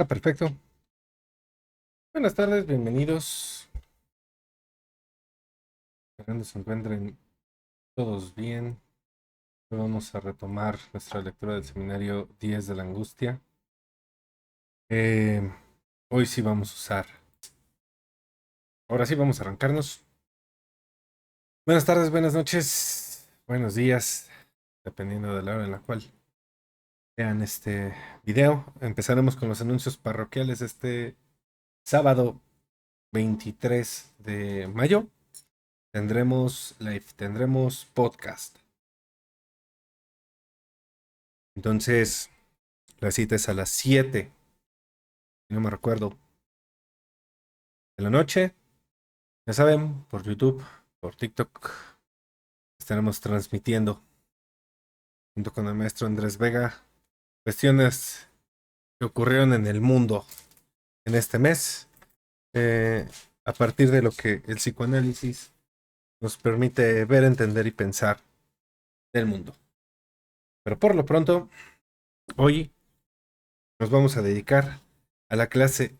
Está perfecto. Buenas tardes, bienvenidos. Esperando se encuentren todos bien. Hoy vamos a retomar nuestra lectura del seminario 10 de la angustia. Eh, Hoy sí vamos a usar. Ahora sí vamos a arrancarnos. Buenas tardes, buenas noches, buenos días, dependiendo de la hora en la cual vean este video. Empezaremos con los anuncios parroquiales este sábado 23 de mayo. Tendremos live, tendremos podcast. Entonces, la cita es a las 7, si no me recuerdo, de la noche. Ya saben, por YouTube, por TikTok, estaremos transmitiendo junto con el maestro Andrés Vega cuestiones que ocurrieron en el mundo en este mes, a partir de lo que el psicoanálisis nos permite ver, entender y pensar del mundo. Pero por lo pronto, hoy nos vamos a dedicar a la clase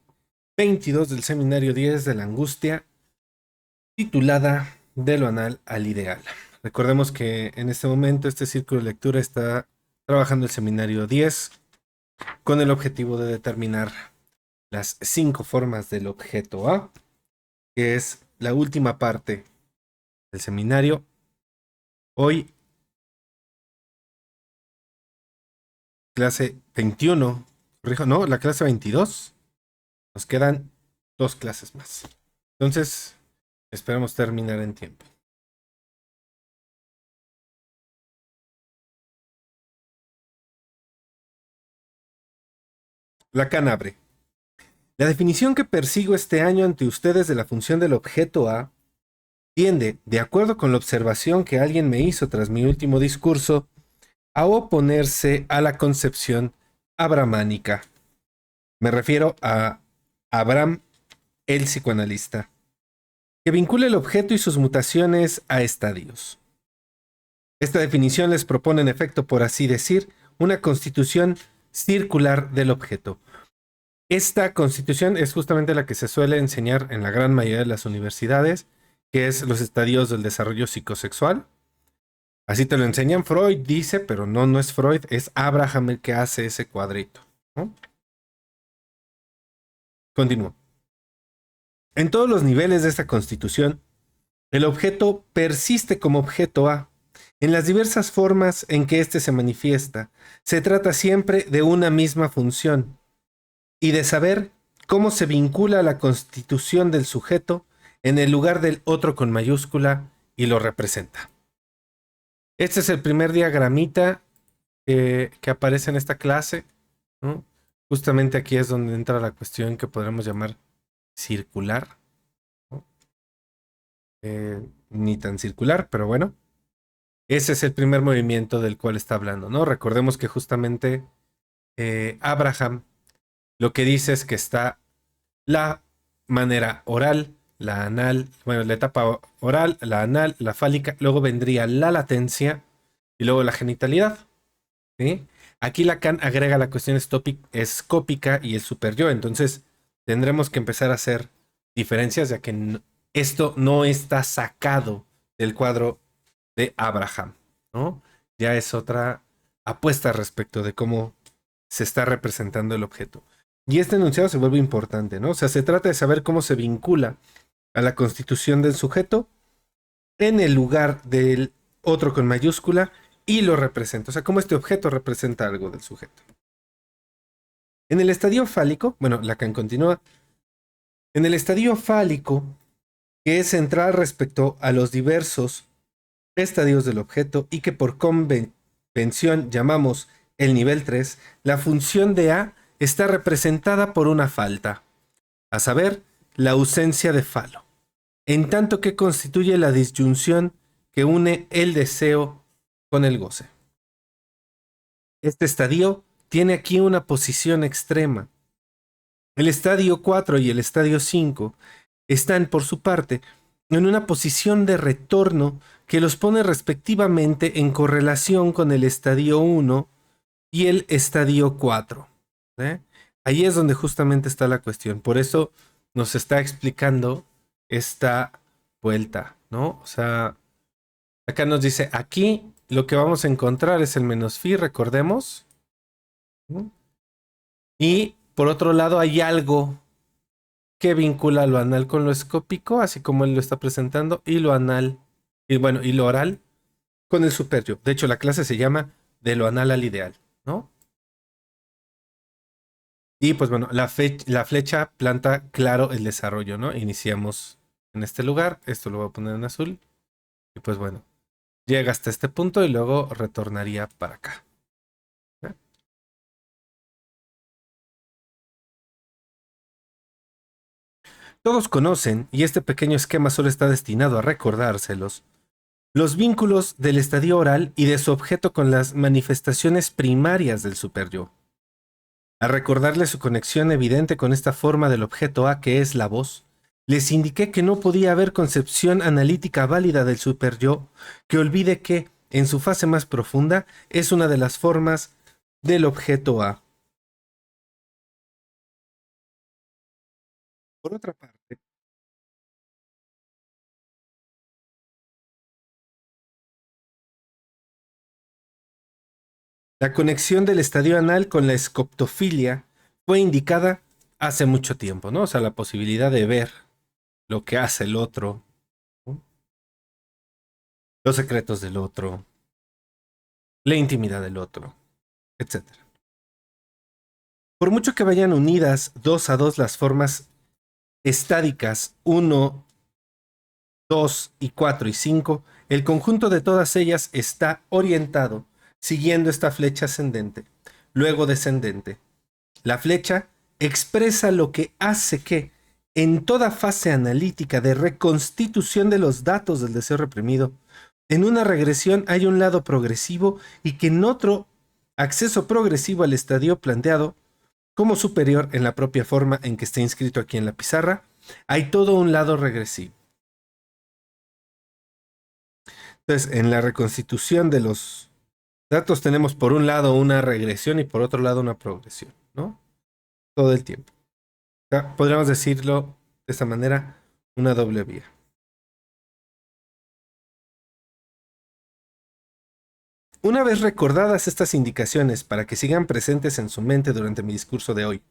22 del seminario 10 de la angustia, titulada De lo anal al ideal. Recordemos que en este momento este círculo de lectura está trabajando el seminario 10 con el objetivo de determinar las 5 formas del objeto A, que es la última parte del seminario. Hoy, clase 21, corrijo, no, la clase 22. Nos quedan 2 clases más. Entonces, esperamos terminar en tiempo. Lacan abre. La definición que persigo este año ante ustedes de la función del objeto A tiende, de acuerdo con la observación que alguien me hizo tras mi último discurso, a oponerse a la concepción abramánica. Me refiero a Abraham, el psicoanalista, que vincula el objeto y sus mutaciones a estadios. Esta definición les propone, en efecto, por así decir, una constitución circular del objeto. Esta constitución es justamente la que se suele enseñar en la gran mayoría de las universidades, que es los estadios del desarrollo psicosexual. Así te lo enseñan. Freud dice, pero no es Freud, es Abraham el que hace ese cuadrito, ¿no? Continúo. En todos los niveles de esta constitución, el objeto persiste como objeto A. En las diversas formas en que éste se manifiesta, se trata siempre de una misma función y de saber cómo se vincula a la constitución del sujeto en el lugar del otro con mayúscula y lo representa. Este es el primer diagramita que aparece en esta clase, ¿no? Justamente aquí es donde entra la cuestión que podremos llamar circular, ¿no? Ni tan circular, pero bueno. Ese es el primer movimiento del cual está hablando, ¿no? Recordemos que justamente Abraham lo que dice es que está la manera oral, la anal, bueno, la etapa oral, la anal, la fálica, luego vendría la latencia y luego la genitalidad, ¿sí? Aquí Lacan agrega la cuestión escópica y el superyo, entonces tendremos que empezar a hacer diferencias, ya que esto no está sacado del cuadro de Abraham, ¿no? Ya es otra apuesta respecto de cómo se está representando el objeto. Y este enunciado se vuelve importante, ¿no? O sea, se trata de saber cómo se vincula a la constitución del sujeto en el lugar del otro con mayúscula y lo representa. O sea, cómo este objeto representa algo del sujeto. En el estadio fálico, bueno, Lacan continúa, en el estadio fálico, que es central respecto a los diversos estadios del objeto y que por convención llamamos el nivel 3, la función de A está representada por una falta, a saber, la ausencia de falo, en tanto que constituye la disyunción que une el deseo con el goce. Este estadio tiene aquí una posición extrema. El estadio 4 y el estadio 5 están, por su parte, en una posición de retorno que los pone respectivamente en correlación con el estadio 1 y el estadio 4. Ahí es donde justamente está la cuestión. Por eso nos está explicando esta vuelta, ¿no? O sea, acá nos dice, aquí lo que vamos a encontrar es el menos phi, recordemos, ¿no? Y por otro lado hay algo que vincula lo anal con lo escópico, así como él lo está presentando, y lo anal, y bueno, y lo oral con el superior. De hecho, la clase se llama de lo anal al ideal, ¿no? Y pues bueno, la flecha planta claro el desarrollo, ¿no? Iniciamos en este lugar, esto lo voy a poner en azul, y pues bueno, llega hasta este punto y luego retornaría para acá. ¿Eh? Todos conocen, y este pequeño esquema solo está destinado a recordárselos, los vínculos del estadio oral y de su objeto con las manifestaciones primarias del superyo. Al recordarle su conexión evidente con esta forma del objeto A que es la voz, les indiqué que no podía haber concepción analítica válida del superyo que olvide que, en su fase más profunda, es una de las formas del objeto A. Por otra parte, la conexión del estadio anal con la escoptofilia fue indicada hace mucho tiempo, ¿no? O sea, la posibilidad de ver lo que hace el otro, ¿no? Los secretos del otro, la intimidad del otro, etcétera. Por mucho que vayan unidas dos a dos las formas estádicas uno, 2 y 4 y 5, el conjunto de todas ellas está orientado siguiendo esta flecha ascendente, luego descendente. La flecha expresa lo que hace que, en toda fase analítica de reconstitución de los datos del deseo reprimido, en una regresión hay un lado progresivo y que en otro acceso progresivo al estadio planteado como superior en la propia forma en que está inscrito aquí en la pizarra, hay todo un lado regresivo. Entonces, en la reconstitución de los datos tenemos por un lado una regresión y por otro lado una progresión, ¿no? Todo el tiempo. O sea, podríamos decirlo de esta manera, una doble vía. Una vez recordadas estas indicaciones para que sigan presentes en su mente durante mi discurso de hoy,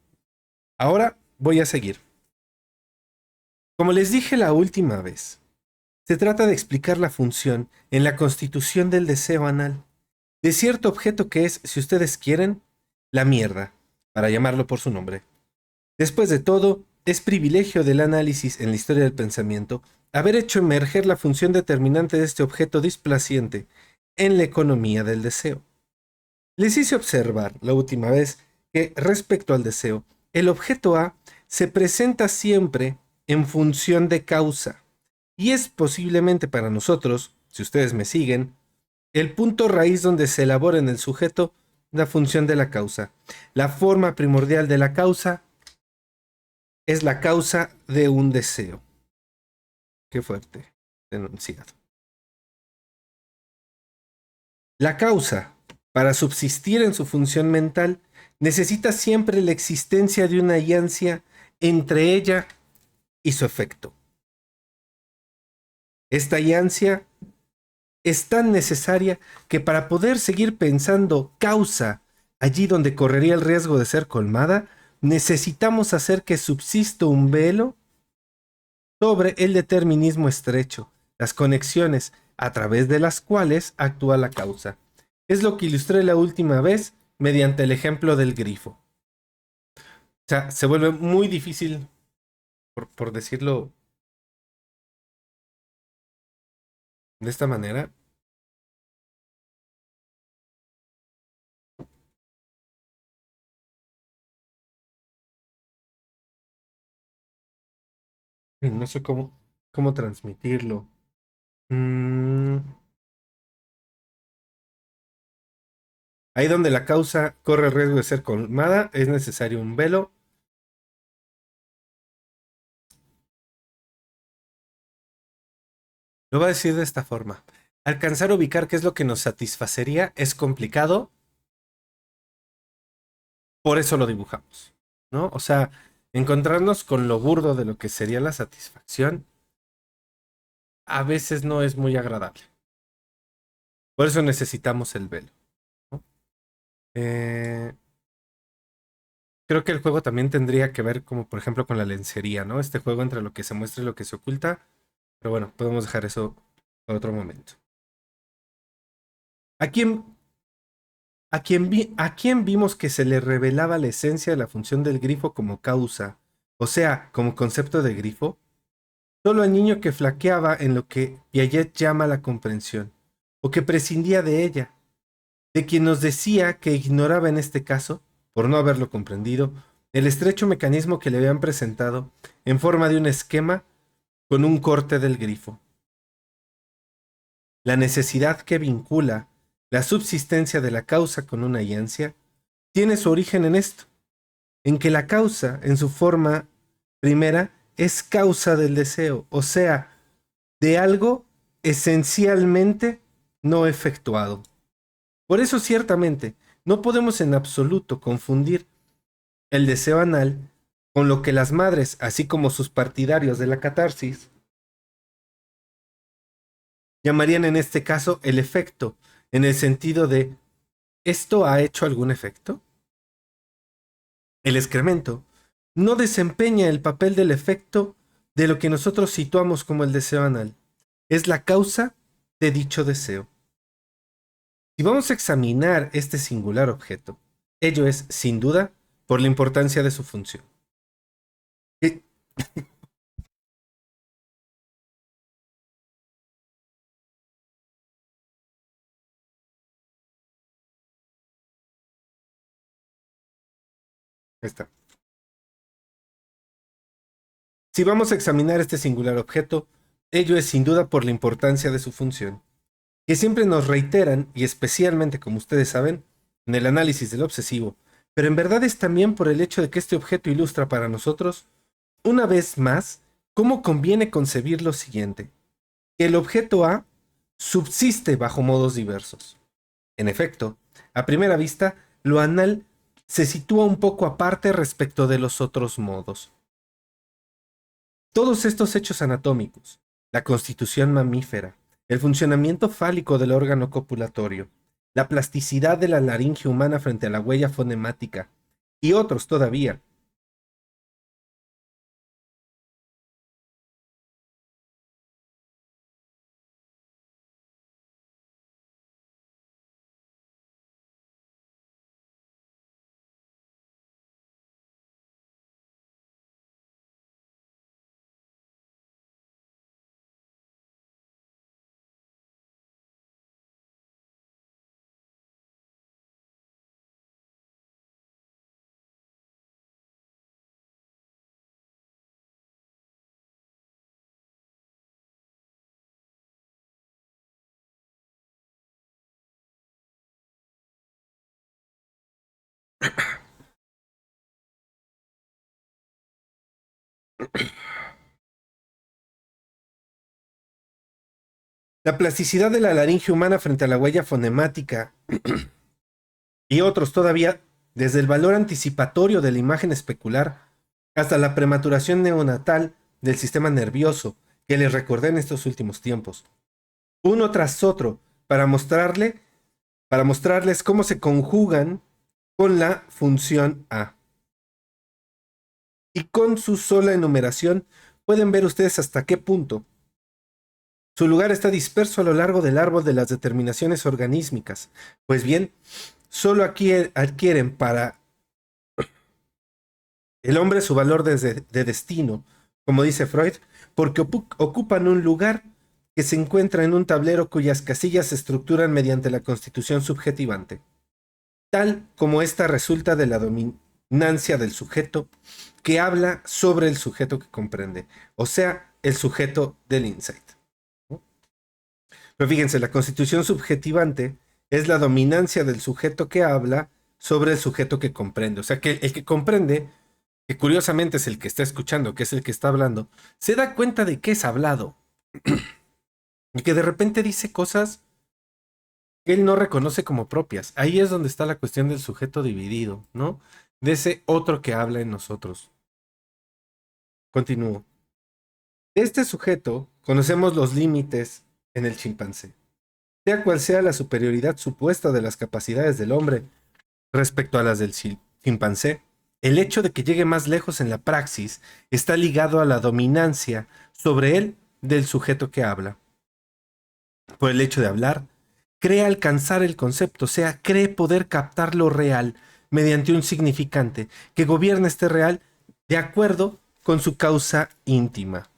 ahora voy a seguir. Como les dije la última vez, se trata de explicar la función en la constitución del deseo anal, de cierto objeto que es, si ustedes quieren, la mierda, para llamarlo por su nombre. Después de todo, es privilegio del análisis en la historia del pensamiento haber hecho emerger la función determinante de este objeto displaciente en la economía del deseo. Les hice observar la última vez que, respecto al deseo, el objeto A se presenta siempre en función de causa, y es posiblemente para nosotros, si ustedes me siguen, el punto raíz donde se elabora en el sujeto la función de la causa. La forma primordial de la causa es la causa de un deseo. Qué fuerte denunciado. La causa, para subsistir en su función mental, necesita siempre la existencia de una alianza entre ella y su efecto. Esta alianza es tan necesaria que para poder seguir pensando causa allí donde correría el riesgo de ser colmada, necesitamos hacer que subsista un velo sobre el determinismo estrecho, las conexiones a través de las cuales actúa la causa. Es lo que ilustré la última vez mediante el ejemplo del grifo. O sea, se vuelve muy difícil, por decirlo de esta manera. No sé cómo transmitirlo. Mm, Ahí donde la causa corre el riesgo de ser colmada, es necesario un velo. Lo voy a decir de esta forma. Alcanzar a ubicar qué es lo que nos satisfacería es complicado, por eso lo dibujamos. ¿no? O sea, encontrarnos con lo burdo de lo que sería la satisfacción a veces no es muy agradable. Por eso necesitamos el velo, ¿no? Eh, Creo que el juego también tendría que ver como por ejemplo con la lencería, ¿no? Este juego entre lo que se muestra y lo que se oculta. Pero bueno, podemos dejar eso para otro momento. ¿A quién, a quién vimos que se le revelaba la esencia de la función del grifo como causa? O sea, como concepto de grifo. Solo al niño que flaqueaba en lo que Piaget llama la comprensión, o que prescindía de ella, de quien nos decía que ignoraba en este caso, por no haberlo comprendido, el estrecho mecanismo que le habían presentado en forma de un esquema con un corte del grifo. La necesidad que vincula la subsistencia de la causa con una esencia tiene su origen en esto, en que la causa, en su forma primera, es causa del deseo, o sea, de algo esencialmente no efectuado. Por eso, ciertamente, no podemos en absoluto confundir el deseo anal con lo que las madres, así como sus partidarios de la catarsis, llamarían en este caso el efecto, en el sentido de ¿esto ha hecho algún efecto? El excremento no desempeña el papel del efecto de lo que nosotros situamos como el deseo anal. Es la causa de dicho deseo. Si vamos a examinar este singular objeto, ello es, sin duda, por la importancia de su función. Eh, Está. Si vamos a examinar este singular objeto, ello es sin duda por la importancia de su función, que siempre nos reiteran, y especialmente, como ustedes saben, en el análisis del obsesivo, pero en verdad es también por el hecho de que este objeto ilustra para nosotros, una vez más, cómo conviene concebir lo siguiente, que el objeto A subsiste bajo modos diversos. En efecto, a primera vista, lo anal se sitúa un poco aparte respecto de los otros modos. Todos estos hechos anatómicos, la constitución mamífera, el funcionamiento fálico del órgano copulatorio, la plasticidad de la laringe humana frente a la huella fonemática, y otros todavía, la plasticidad de la laringe humana frente a la huella fonemática, y otros todavía, desde el valor anticipatorio de la imagen especular hasta la prematuración neonatal del sistema nervioso que les recordé en estos últimos tiempos, uno tras otro, para mostrarles cómo se conjugan con la función A. Y con su sola enumeración pueden ver ustedes hasta qué punto su lugar está disperso a lo largo del árbol de las determinaciones organísmicas. Pues bien, solo aquí adquieren para el hombre su valor de destino, como dice Freud, porque ocupan un lugar que se encuentra en un tablero cuyas casillas se estructuran mediante la constitución subjetivante, tal como esta resulta de la dominancia del sujeto que habla sobre el sujeto que comprende, o sea, el sujeto del insight. Pero fíjense, la constitución subjetivante es la dominancia del sujeto que habla sobre el sujeto que comprende. O sea, que el que comprende, que curiosamente es el que está escuchando, que es el que está hablando, se da cuenta de que es hablado y que de repente dice cosas que él no reconoce como propias. Ahí es donde está la cuestión del sujeto dividido, ¿no? de ese otro que habla en nosotros. Continúo. De este sujeto conocemos los límites en el chimpancé. Sea cual sea la superioridad supuesta de las capacidades del hombre respecto a las del chimpancé, el hecho de que llegue más lejos en la praxis está ligado a la dominancia sobre él del sujeto que habla. Por el hecho de hablar, cree alcanzar el concepto, o sea, cree poder captar lo real mediante un significante que gobierna este real de acuerdo con su causa íntima.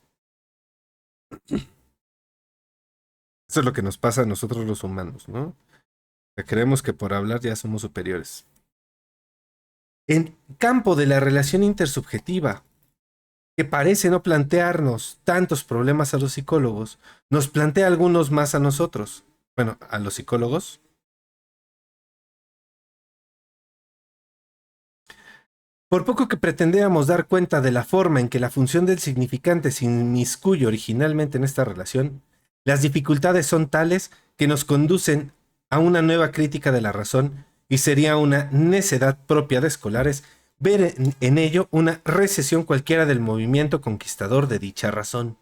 Eso es lo que nos pasa a nosotros los humanos, ¿no? Que creemos que por hablar ya somos superiores. En campo de la relación intersubjetiva, que parece no plantearnos tantos problemas a los psicólogos, nos plantea algunos más a nosotros. Bueno, a los psicólogos. Por poco que pretendíamos dar cuenta de la forma en que la función del significante se inmiscuye originalmente en esta relación, las dificultades son tales que nos conducen a una nueva crítica de la razón y sería una necedad propia de escolares ver en ello una recesión cualquiera del movimiento conquistador de dicha razón.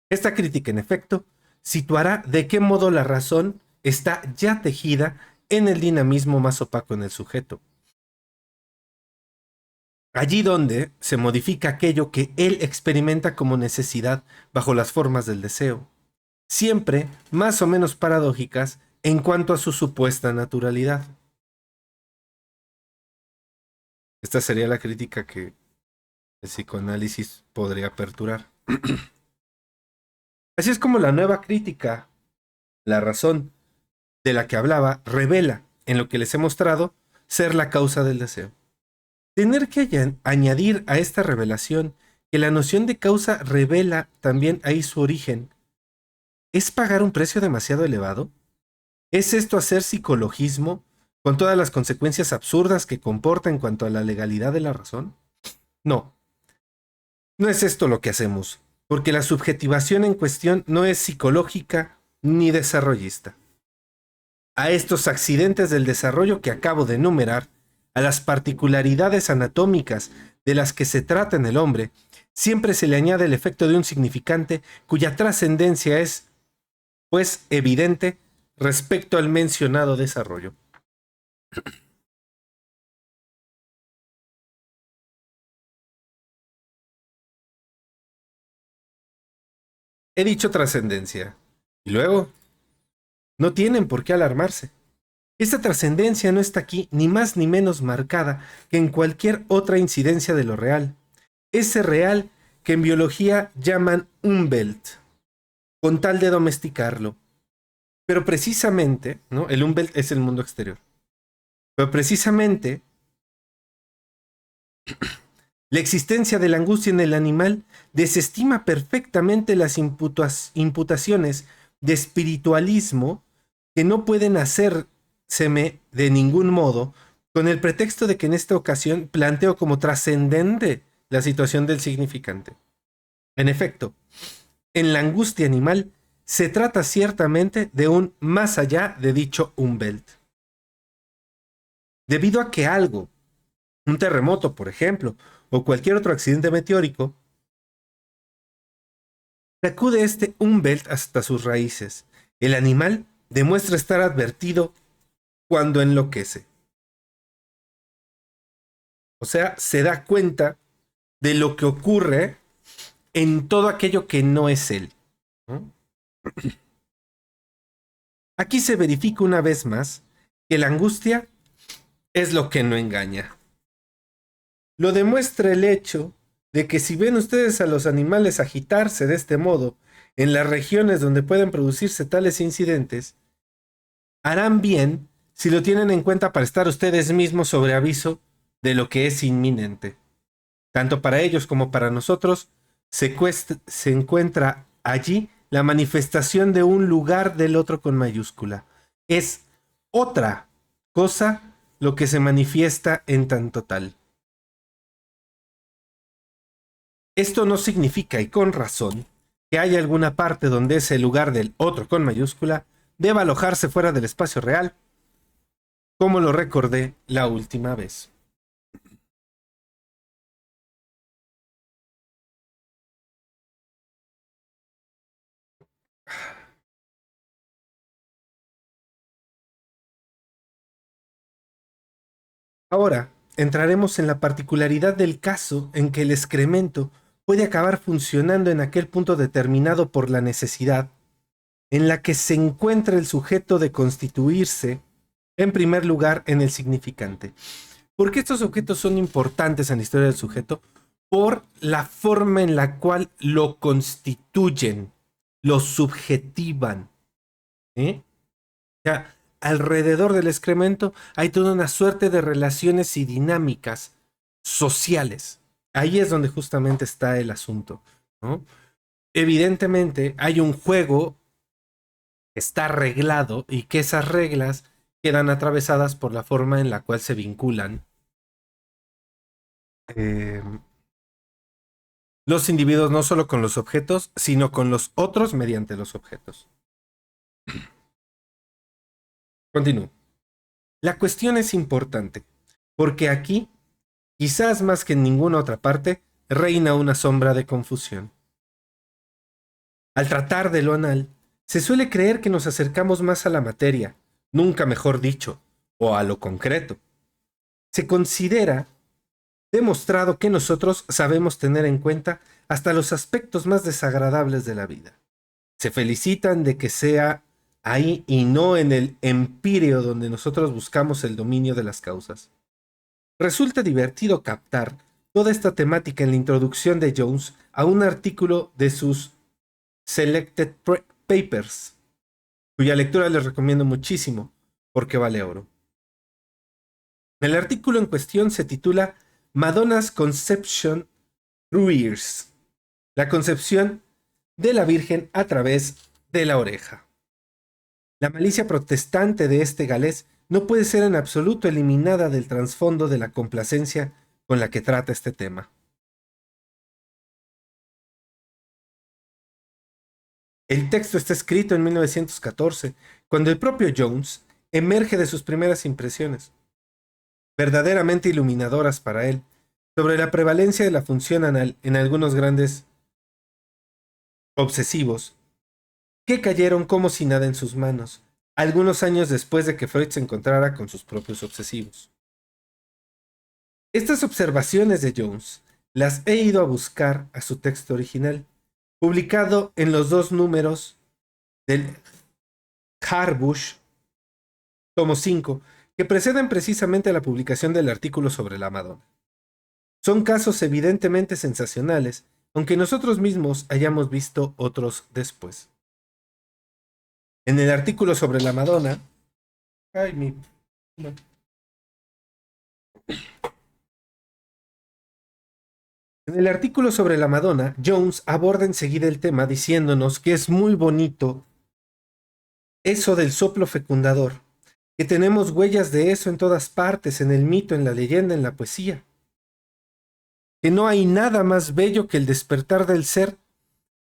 Esta crítica, en efecto, situará de qué modo la razón está ya tejida en el dinamismo más opaco en el sujeto. Allí donde se modifica aquello que él experimenta como necesidad bajo las formas del deseo, siempre más o menos paradójicas en cuanto a su supuesta naturalidad. Esta sería la crítica que el psicoanálisis podría aperturar. Así es como la nueva crítica, la razón de la que hablaba, revela, en lo que les he mostrado, ser la causa del deseo. Tener que añadir a esta revelación que la noción de causa revela también ahí su origen, ¿es pagar un precio demasiado elevado? ¿Es esto hacer psicologismo con todas las consecuencias absurdas que comporta en cuanto a la legalidad de la razón? No, no es esto lo que hacemos, porque la subjetivación en cuestión no es psicológica ni desarrollista. A estos accidentes del desarrollo que acabo de enumerar, a las particularidades anatómicas de las que se trata en el hombre, siempre se le añade el efecto de un significante cuya trascendencia es, pues, evidente respecto al mencionado desarrollo. He dicho trascendencia. Y luego, no tienen por qué alarmarse. Esta trascendencia no está aquí ni más ni menos marcada que en cualquier otra incidencia de lo real. Ese real que en biología llaman Umwelt, con tal de domesticarlo. Pero precisamente, ¿no? El Umwelt es el mundo exterior. Pero precisamente, la existencia de la angustia en el animal desestima perfectamente las imputaciones de espiritualismo que no pueden hacérseme de ningún modo, con el pretexto de que en esta ocasión planteo como trascendente la situación del significante. En efecto, en la angustia animal se trata ciertamente de un más allá de dicho Umwelt. Debido a que algo, un terremoto, por ejemplo, o cualquier otro accidente meteórico, sacude este Umwelt hasta sus raíces. El animal demuestra estar advertido cuando enloquece. O sea, se da cuenta de lo que ocurre en todo aquello que no es él, ¿no? Aquí se verifica una vez más que la angustia es lo que no engaña. Lo demuestra el hecho de que si ven ustedes a los animales agitarse de este modo en las regiones donde pueden producirse tales incidentes, harán bien si lo tienen en cuenta para estar ustedes mismos sobre aviso de lo que es inminente. Tanto para ellos como para nosotros se encuentra allí la manifestación de un lugar del otro con mayúscula. Es otra cosa lo que se manifiesta en tanto tal. Esto no significa, y con razón, que haya alguna parte donde ese lugar del otro con mayúscula deba alojarse fuera del espacio real, como lo recordé la última vez. Ahora entraremos en la particularidad del caso en que el excremento puede acabar funcionando en aquel punto determinado por la necesidad en la que se encuentra el sujeto de constituirse, en primer lugar, en el significante. ¿Por qué estos objetos son importantes en la historia del sujeto? Por la forma en la cual lo constituyen, lo subjetivan. O sea, alrededor del excremento hay toda una suerte de relaciones y dinámicas sociales. Ahí es donde justamente está el asunto, ¿no? Evidentemente hay un juego que está arreglado y que esas reglas quedan atravesadas por la forma en la cual se vinculan los individuos no solo con los objetos, sino con los otros mediante los objetos. Continúo. La cuestión es importante, porque aquí, quizás más que en ninguna otra parte, reina una sombra de confusión. Al tratar de lo anal, se suele creer que nos acercamos más a la materia, nunca mejor dicho, o a lo concreto. Se considera demostrado que nosotros sabemos tener en cuenta hasta los aspectos más desagradables de la vida. Se felicitan de que sea ahí y no en el empíreo donde nosotros buscamos el dominio de las causas. Resulta divertido captar toda esta temática en la introducción de Jones a un artículo de sus Selected Papers, cuya lectura les recomiendo muchísimo porque vale oro. El artículo en cuestión se titula Madonna's Conception Through Ears, la concepción de la Virgen a través de la oreja. La malicia protestante de este galés no puede ser en absoluto eliminada del trasfondo de la complacencia con la que trata este tema. El texto está escrito en 1914, cuando el propio Jones emerge de sus primeras impresiones, verdaderamente iluminadoras para él, sobre la prevalencia de la función anal en algunos grandes obsesivos que cayeron como si nada en sus manos, algunos años después de que Freud se encontrara con sus propios obsesivos. Estas observaciones de Jones las he ido a buscar a su texto original, publicado en los 2 números del Harbush, tomo 5, que preceden precisamente a la publicación del artículo sobre la Madonna. Son casos evidentemente sensacionales, aunque nosotros mismos hayamos visto otros después. En el artículo sobre la Madonna, no. En el artículo sobre la Madonna, Jones aborda enseguida el tema diciéndonos que es muy bonito eso del soplo fecundador, que tenemos huellas de eso en todas partes, en el mito, en la leyenda, en la poesía. Que no hay nada más bello que el despertar del ser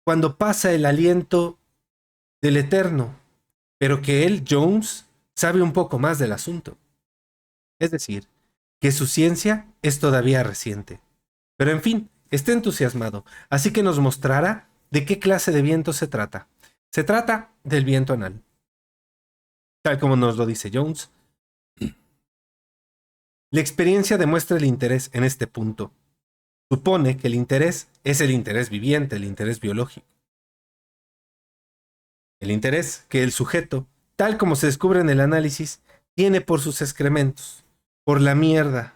cuando pasa el aliento del eterno, pero que él, Jones, sabe un poco más del asunto. Es decir, que su ciencia es todavía reciente. Pero en fin, está entusiasmado, así que nos mostrará de qué clase de viento se trata. Se trata del viento anal. Tal como nos lo dice Jones, la experiencia demuestra el interés en este punto. Supone que el interés es el interés viviente, el interés biológico. El interés que el sujeto, tal como se descubre en el análisis, tiene por sus excrementos, por la mierda.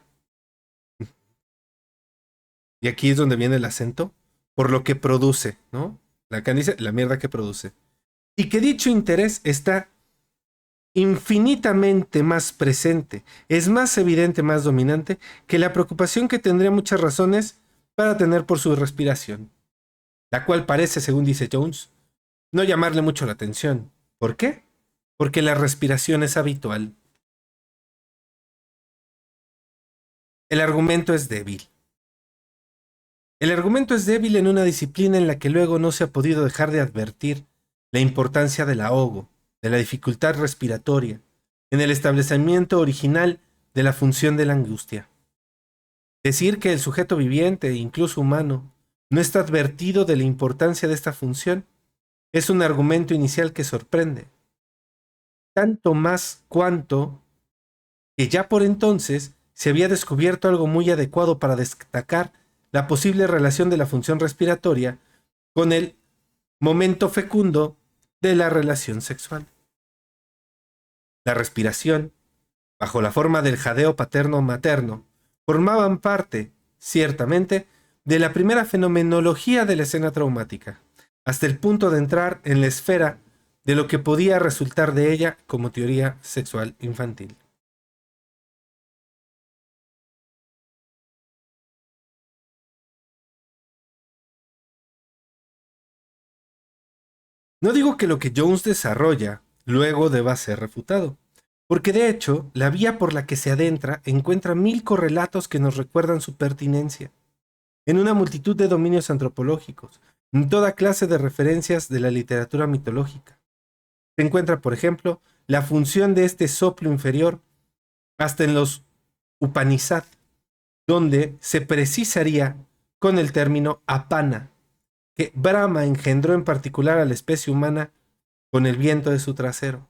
Y aquí es donde viene el acento, por lo que produce, ¿no? Lacan dice la mierda que produce. Y que dicho interés está infinitamente más presente, es más evidente, más dominante, que la preocupación que tendría muchas razones para tener por su respiración, la cual parece, según dice Jones, no llamarle mucho la atención. ¿Por qué? Porque la respiración es habitual. El argumento es débil. El argumento es débil en una disciplina en la que luego no se ha podido dejar de advertir la importancia del ahogo, de la dificultad respiratoria, en el establecimiento original de la función de la angustia. Decir que el sujeto viviente, incluso humano, no está advertido de la importancia de esta función es un argumento inicial que sorprende, tanto más cuanto que ya por entonces se había descubierto algo muy adecuado para destacar la posible relación de la función respiratoria con el momento fecundo de la relación sexual. La respiración, bajo la forma del jadeo paterno-materno, formaban parte, ciertamente, de la primera fenomenología de la escena traumática, hasta el punto de entrar en la esfera de lo que podía resultar de ella como teoría sexual infantil. No digo que lo que Jones desarrolla luego deba ser refutado, porque de hecho, la vía por la que se adentra encuentra mil correlatos que nos recuerdan su pertinencia, en una multitud de dominios antropológicos, en toda clase de referencias de la literatura mitológica. Se encuentra, por ejemplo, la función de este soplo inferior hasta en los Upanishad, donde se precisaría con el término apana, que Brahma engendró en particular a la especie humana con el viento de su trasero.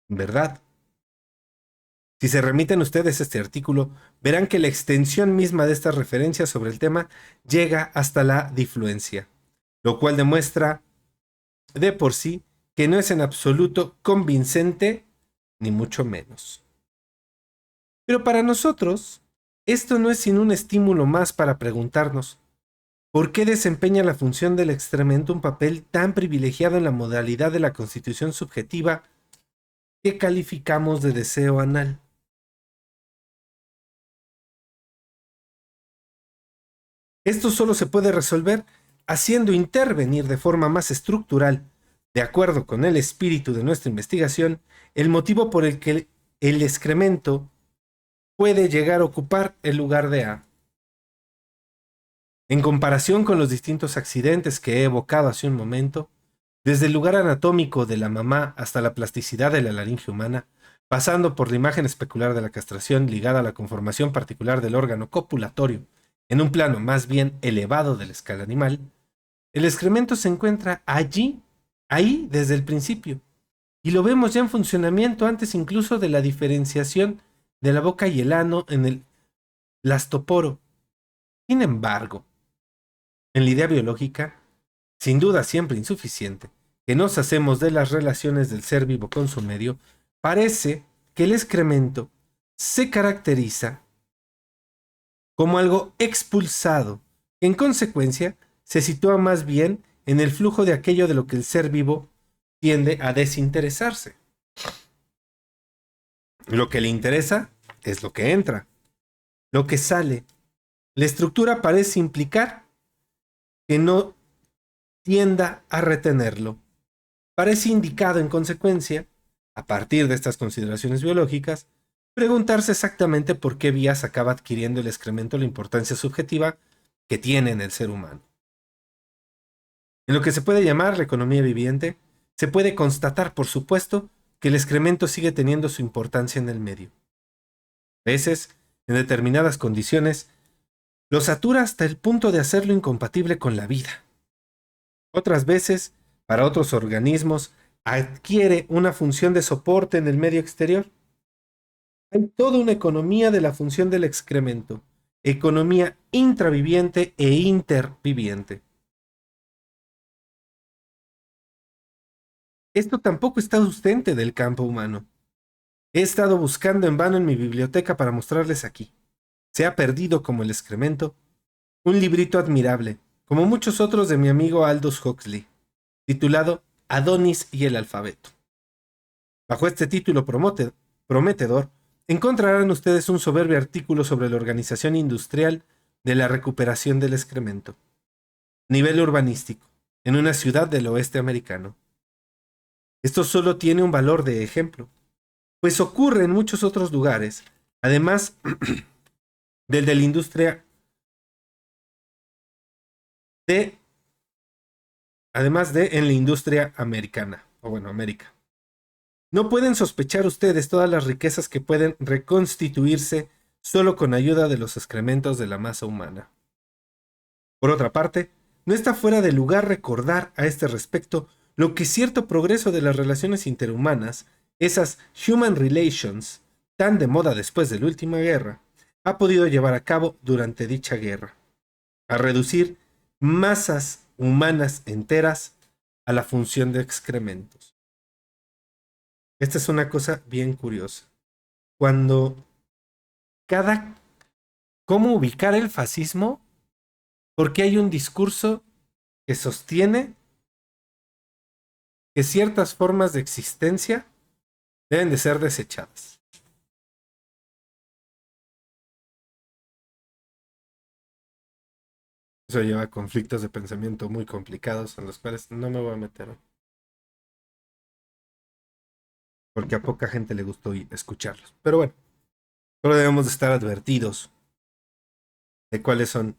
¿Verdad? Si se remiten ustedes a este artículo, verán que la extensión misma de estas referencias sobre el tema llega hasta la difluencia, lo cual demuestra de por sí que no es en absoluto convincente, ni mucho menos. Pero para nosotros, esto no es sino un estímulo más para preguntarnos, ¿por qué desempeña la función del excremento un papel tan privilegiado en la modalidad de la constitución subjetiva que calificamos de deseo anal? Esto solo se puede resolver haciendo intervenir de forma más estructural, de acuerdo con el espíritu de nuestra investigación, el motivo por el que el excremento puede llegar a ocupar el lugar de A. En comparación con los distintos accidentes que he evocado hace un momento, desde el lugar anatómico de la mamá hasta la plasticidad de la laringe humana, pasando por la imagen especular de la castración ligada a la conformación particular del órgano copulatorio, en un plano más bien elevado de la escala animal, el excremento se encuentra allí, ahí desde el principio, y lo vemos ya en funcionamiento antes incluso de la diferenciación de la boca y el ano en el blastoporo. Sin embargo, en la idea biológica, sin duda siempre insuficiente, que nos hacemos de las relaciones del ser vivo con su medio, parece que el excremento se caracteriza como algo expulsado, que en consecuencia se sitúa más bien en el flujo de aquello de lo que el ser vivo tiende a desinteresarse. Lo que le interesa es lo que entra, lo que sale. La estructura parece implicar que no tienda a retenerlo. Parece indicado, en consecuencia, a partir de estas consideraciones biológicas, preguntarse exactamente por qué vías acaba adquiriendo el excremento la importancia subjetiva que tiene en el ser humano. En lo que se puede llamar la economía viviente, se puede constatar, por supuesto, que el excremento sigue teniendo su importancia en el medio. A veces, en determinadas condiciones, lo satura hasta el punto de hacerlo incompatible con la vida. Otras veces, para otros organismos, adquiere una función de soporte en el medio exterior. Hay toda una economía de la función del excremento, economía intraviviente e interviviente. Esto tampoco está ausente del campo humano. He estado buscando en vano en mi biblioteca para mostrarles aquí. Se ha perdido como el excremento un librito admirable, como muchos otros de mi amigo Aldous Huxley, titulado Adonis y el alfabeto. Bajo este título prometedor, encontrarán ustedes un soberbio artículo sobre la organización industrial de la recuperación del excremento. Nivel urbanístico, en una ciudad del oeste americano. Esto solo tiene un valor de ejemplo, pues ocurre en muchos otros lugares, además del de la industria de, además de en la industria americana, o bueno, América. No pueden sospechar ustedes todas las riquezas que pueden reconstituirse solo con ayuda de los excrementos de la masa humana. Por otra parte, no está fuera de lugar recordar a este respecto lo que cierto progreso de las relaciones interhumanas, esas human relations, tan de moda después de la última guerra, ha podido llevar a cabo durante dicha guerra, a reducir masas humanas enteras a la función de excrementos. Esta es una cosa bien curiosa. Cuando ¿Cómo ubicar el fascismo? Porque hay un discurso que sostiene que ciertas formas de existencia deben de ser desechadas. Eso lleva a conflictos de pensamiento muy complicados en los cuales no me voy a meter. Porque a poca gente le gustó escucharlos. Pero bueno, solo debemos de estar advertidos de cuáles son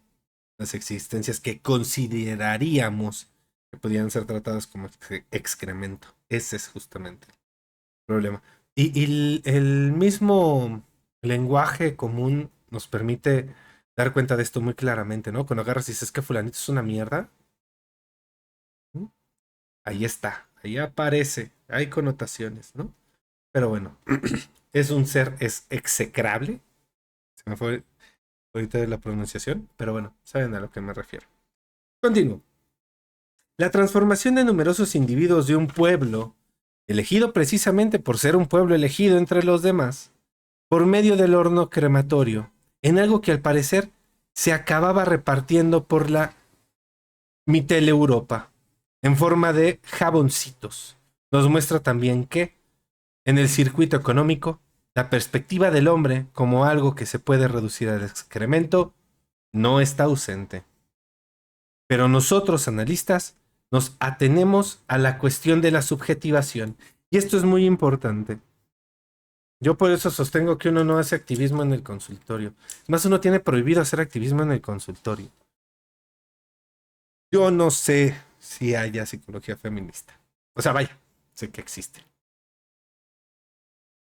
las existencias que consideraríamos que podrían ser tratadas como excremento. Ese es justamente el problema. Y el mismo lenguaje común nos permite dar cuenta de esto muy claramente, ¿no? Cuando agarras y dices que fulanito es una mierda, ahí está, ahí aparece, hay connotaciones, ¿no? Pero bueno, es un ser, es execrable. Se me fue ahorita de la pronunciación, pero bueno, saben a lo que me refiero. Continúo. La transformación de numerosos individuos de un pueblo, elegido precisamente por ser un pueblo elegido entre los demás, por medio del horno crematorio, en algo que al parecer se acababa repartiendo por la Mittel Europa, en forma de jaboncitos. Nos muestra también que, en el circuito económico, la perspectiva del hombre como algo que se puede reducir al excremento no está ausente. Pero nosotros, analistas, nos atenemos a la cuestión de la subjetivación. Y esto es muy importante. Yo por eso sostengo que uno no hace activismo en el consultorio. Más uno tiene prohibido hacer activismo en el consultorio. Yo no sé si haya psicología feminista. O sea, vaya, sé que existe.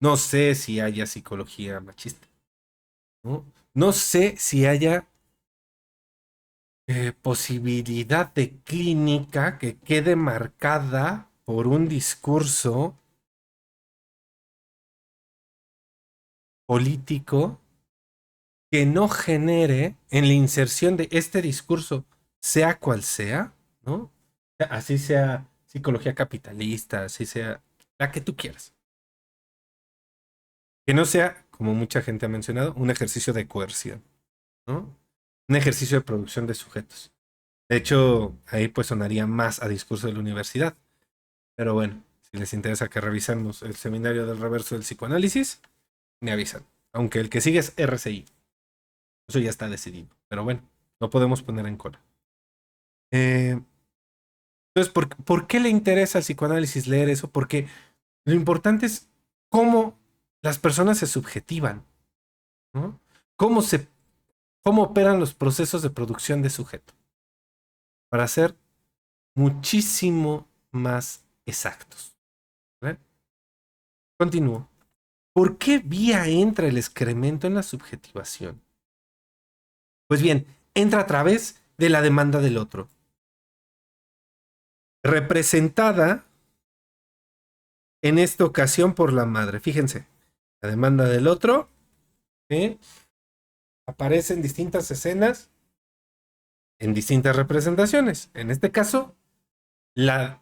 No sé si haya psicología machista. No, no sé si haya posibilidad de clínica que quede marcada por un discurso político que no genere en la inserción de este discurso, sea cual sea, ¿no? Así sea psicología capitalista, así sea la que tú quieras. Que no sea, como mucha gente ha mencionado, un ejercicio de coerción, ¿no? Un ejercicio de producción de sujetos. De hecho, ahí pues sonaría más a discurso de la universidad. Pero bueno, si les interesa que revisemos el seminario del reverso del psicoanálisis, me avisan. Aunque el que sigue es RCI. Eso ya está decidido. Pero bueno, no podemos poner en cola. Entonces, ¿por qué le interesa al psicoanálisis leer eso? Porque lo importante es cómo las personas se subjetivan, ¿no? Cómo, cómo operan los procesos de producción de sujeto. Para ser muchísimo más exactos. ¿Vale? Continúo. ¿Por qué vía entra el excremento en la subjetivación? Pues bien, entra a través de la demanda del otro, representada en esta ocasión por la madre. Fíjense, la demanda del otro aparece en distintas escenas, en distintas representaciones. En este caso, la,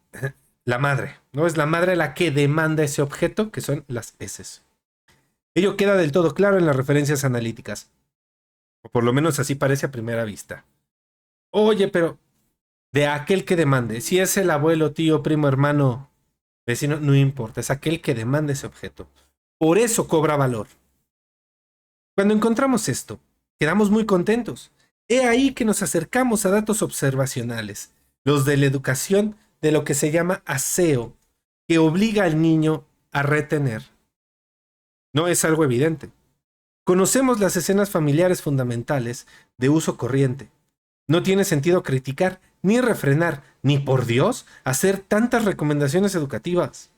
la madre, ¿no? Es la madre la que demanda ese objeto, que son las heces. Ello queda del todo claro en las referencias analíticas. O por lo menos así parece a primera vista. Oye, pero de aquel que demande, si es el abuelo, tío, primo, hermano, vecino, no importa, es aquel que demanda ese objeto. Por eso cobra valor. Cuando encontramos esto, quedamos muy contentos. He ahí que nos acercamos a datos observacionales, los de la educación de lo que se llama aseo, que obliga al niño a retener. No es algo evidente. Conocemos las escenas familiares fundamentales de uso corriente. No tiene sentido criticar, ni refrenar, ni por Dios, hacer tantas recomendaciones educativas.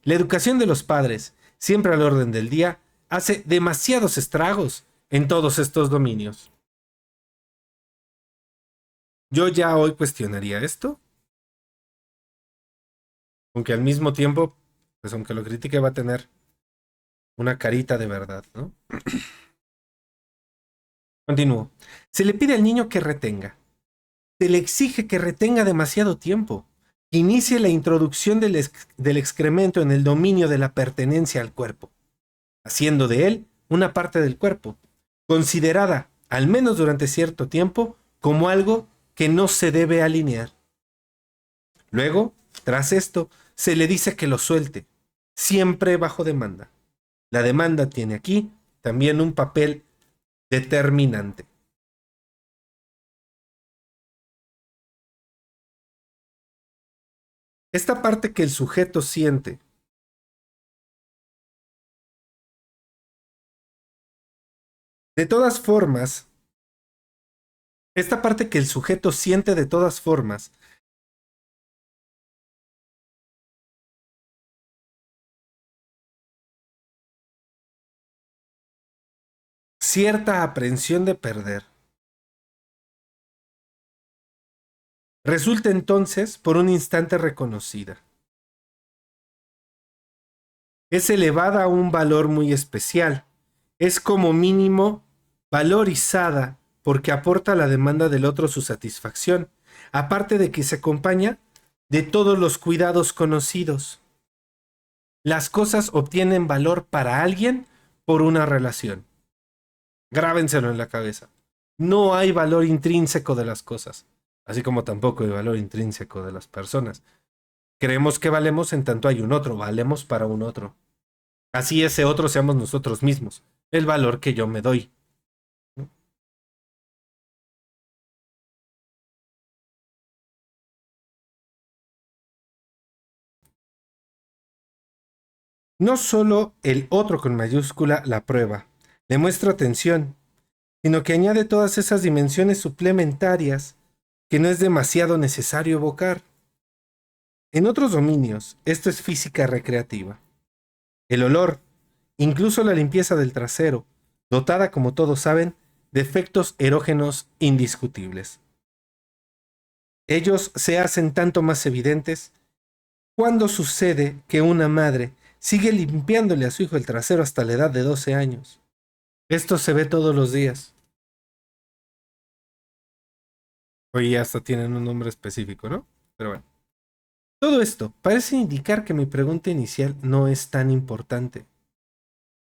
La educación de los padres, siempre al orden del día, hace demasiados estragos en todos estos dominios. Yo ya hoy cuestionaría esto, aunque al mismo tiempo, pues aunque lo critique va a tener una carita de verdad, ¿no? Continúo. Se le pide al niño que retenga. Se le exige que retenga demasiado tiempo. Que inicie la introducción del excremento en el dominio de la pertenencia al cuerpo, haciendo de él una parte del cuerpo, considerada, al menos durante cierto tiempo, como algo que no se debe alinear. Luego, tras esto, se le dice que lo suelte, siempre bajo demanda. La demanda tiene aquí también un papel determinante. Esta parte que el sujeto siente, de todas formas, esta parte que el sujeto siente de todas formas, cierta aprensión de perder, resulta entonces por un instante reconocida. Es elevada a un valor muy especial. Es como mínimo valorizada porque aporta a la demanda del otro su satisfacción, aparte de que se acompaña de todos los cuidados conocidos. Las cosas obtienen valor para alguien por una relación. Grábenselo en la cabeza. No hay valor intrínseco de las cosas, así como tampoco hay valor intrínseco de las personas. Creemos que valemos en tanto hay un otro, valemos para un otro. Así ese otro seamos nosotros mismos, el valor que yo me doy. No solo el otro con mayúscula la prueba, le muestra atención, sino que añade todas esas dimensiones suplementarias que no es demasiado necesario evocar. En otros dominios, esto es física recreativa. El olor, incluso la limpieza del trasero, dotada, como todos saben, de efectos erógenos indiscutibles. Ellos se hacen tanto más evidentes cuando sucede que una madre sigue limpiándole a su hijo el trasero hasta la edad de 12 años. Esto se ve todos los días. Hoy hasta tienen un nombre específico, ¿no? Pero bueno. Todo esto parece indicar que mi pregunta inicial no es tan importante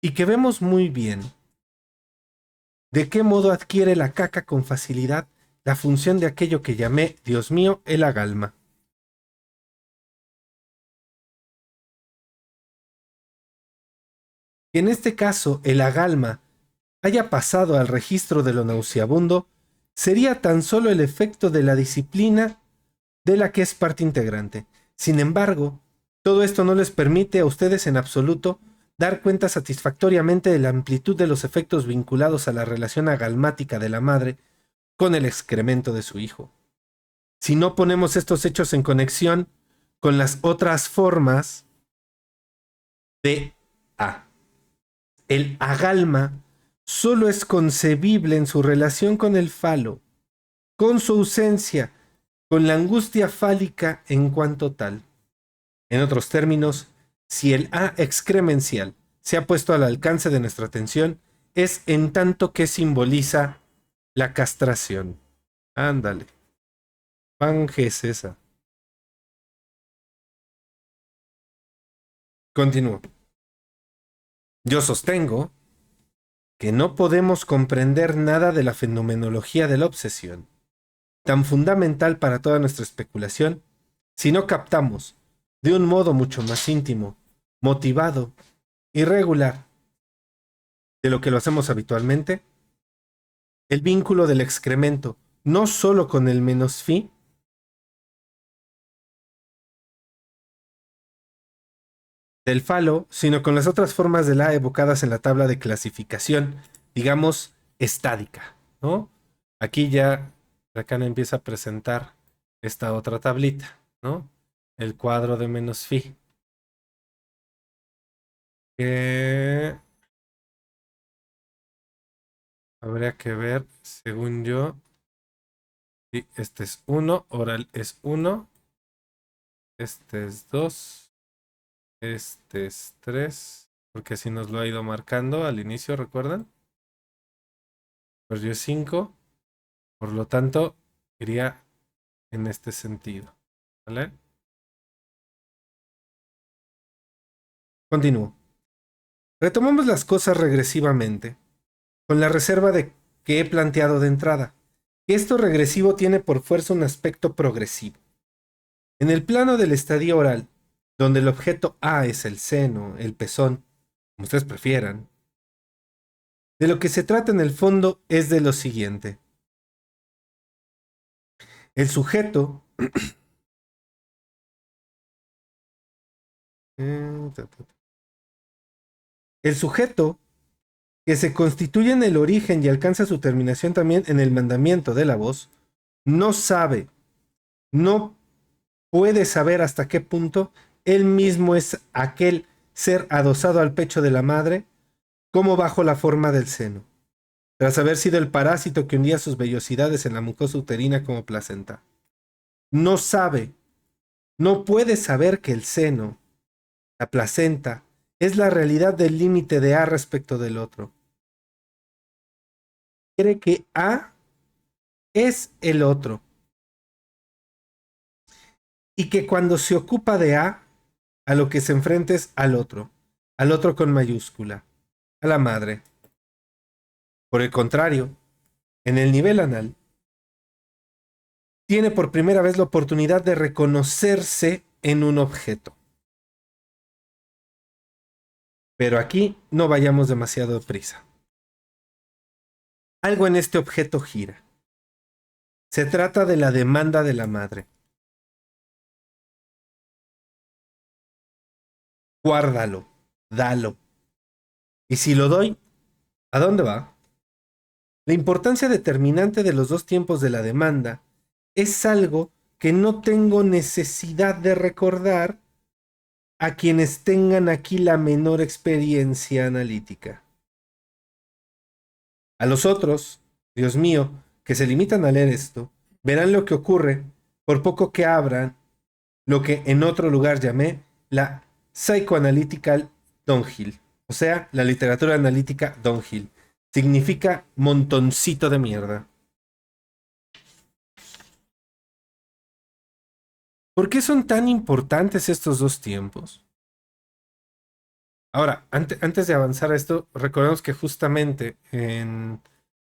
y que vemos muy bien de qué modo adquiere la caca con facilidad la función de aquello que llamé, Dios mío, el agalma. Que en este caso el agalma haya pasado al registro de lo nauseabundo sería tan solo el efecto de la disciplina de la que es parte integrante. Sin embargo, todo esto no les permite a ustedes en absoluto dar cuenta satisfactoriamente de la amplitud de los efectos vinculados a la relación agalmática de la madre con el excremento de su hijo. Si no ponemos estos hechos en conexión con las otras formas de A. El agalma solo es concebible en su relación con el falo, con su ausencia, con la angustia fálica en cuanto tal. En otros términos, si el A excremencial se ha puesto al alcance de nuestra atención, es en tanto que simboliza la castración. Ándale. Panje es esa. Continúo. Yo sostengo que no podemos comprender nada de la fenomenología de la obsesión, tan fundamental para toda nuestra especulación, si no captamos, de un modo mucho más íntimo, motivado y regular de lo que lo hacemos habitualmente, el vínculo del excremento, no solo con el menos fi, del falo, sino con las otras formas de la evocadas en la tabla de clasificación, digamos, estádica, ¿no? Aquí ya Lacan empieza a presentar esta otra tablita, ¿no? El cuadro de menos phi. que habría que ver, según yo. Sí, este es 1, oral es 1, este es 2, este es 3, porque así nos lo ha ido marcando al inicio, ¿recuerdan? Perdió 5, por lo tanto, iría en este sentido. ¿Vale? Continúo. Retomamos las cosas regresivamente, con la reserva de que he planteado de entrada, que esto regresivo tiene por fuerza un aspecto progresivo. En el plano del estadio oral, donde el objeto A es el seno, el pezón, como ustedes prefieran, de lo que se trata en el fondo es de lo siguiente. El sujeto... el sujeto que se constituye en el origen y alcanza su terminación también en el mandamiento de la voz, no sabe, no puede saber hasta qué punto él mismo es aquel ser adosado al pecho de la madre, como bajo la forma del seno, tras haber sido el parásito que hundía sus vellosidades en la mucosa uterina como placenta. No sabe, no puede saber que el seno, la placenta, es la realidad del límite de A respecto del otro. Cree que A es el otro y que cuando se ocupa de a lo que se enfrenta es al otro con mayúscula, a la madre. Por el contrario, en el nivel anal, tiene por primera vez la oportunidad de reconocerse en un objeto. Pero aquí no vayamos demasiado deprisa. Algo en este objeto gira. Se trata de la demanda de la madre. Guárdalo, dalo. Y si lo doy, ¿a dónde va? La importancia determinante de los dos tiempos de la demanda es algo que no tengo necesidad de recordar a quienes tengan aquí la menor experiencia analítica. A los otros, Dios mío, que se limitan a leer esto, verán lo que ocurre por poco que abran lo que en otro lugar llamé la Psychoanalytical Downhill, o sea, la literatura analítica downhill. Significa montoncito de mierda. ¿Por qué son tan importantes estos dos tiempos? Ahora, antes de avanzar a esto, recordemos que justamente en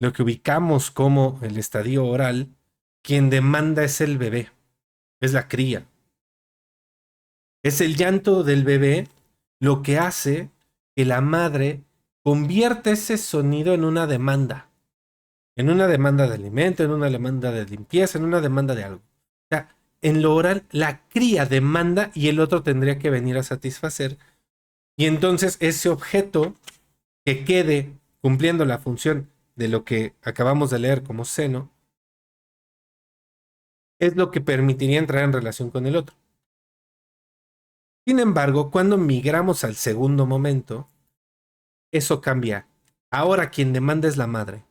lo que ubicamos como el estadio oral, quien demanda es el bebé, es la cría. Es el llanto del bebé lo que hace que la madre convierta ese sonido en una demanda de alimento, en una demanda de limpieza, en una demanda de algo. O sea, en lo oral, la cría demanda y el otro tendría que venir a satisfacer. Y entonces ese objeto que quede cumpliendo la función de lo que acabamos de leer como seno, es lo que permitiría entrar en relación con el otro. Sin embargo, cuando migramos al segundo momento, eso cambia. Ahora quien demanda es la madre.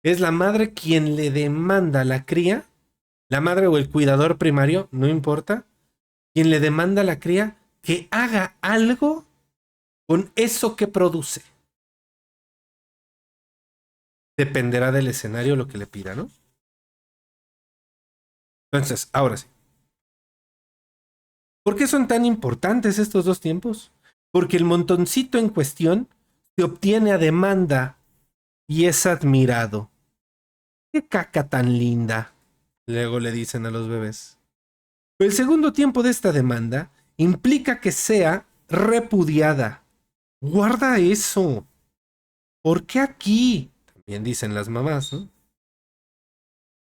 Es la madre quien le demanda a la cría, la madre o el cuidador primario, no importa, quien le demanda a la cría que haga algo con eso que produce. Dependerá del escenario lo que le pida, ¿no? Entonces, ahora sí. ¿Por qué son tan importantes estos dos tiempos? Porque el montoncito en cuestión se obtiene a demanda y es admirado. ¡Qué caca tan linda! Luego le dicen a los bebés. Pero el segundo tiempo de esta demanda implica que sea repudiada. Guarda eso. ¿Por qué aquí? También dicen las mamás, ¿no?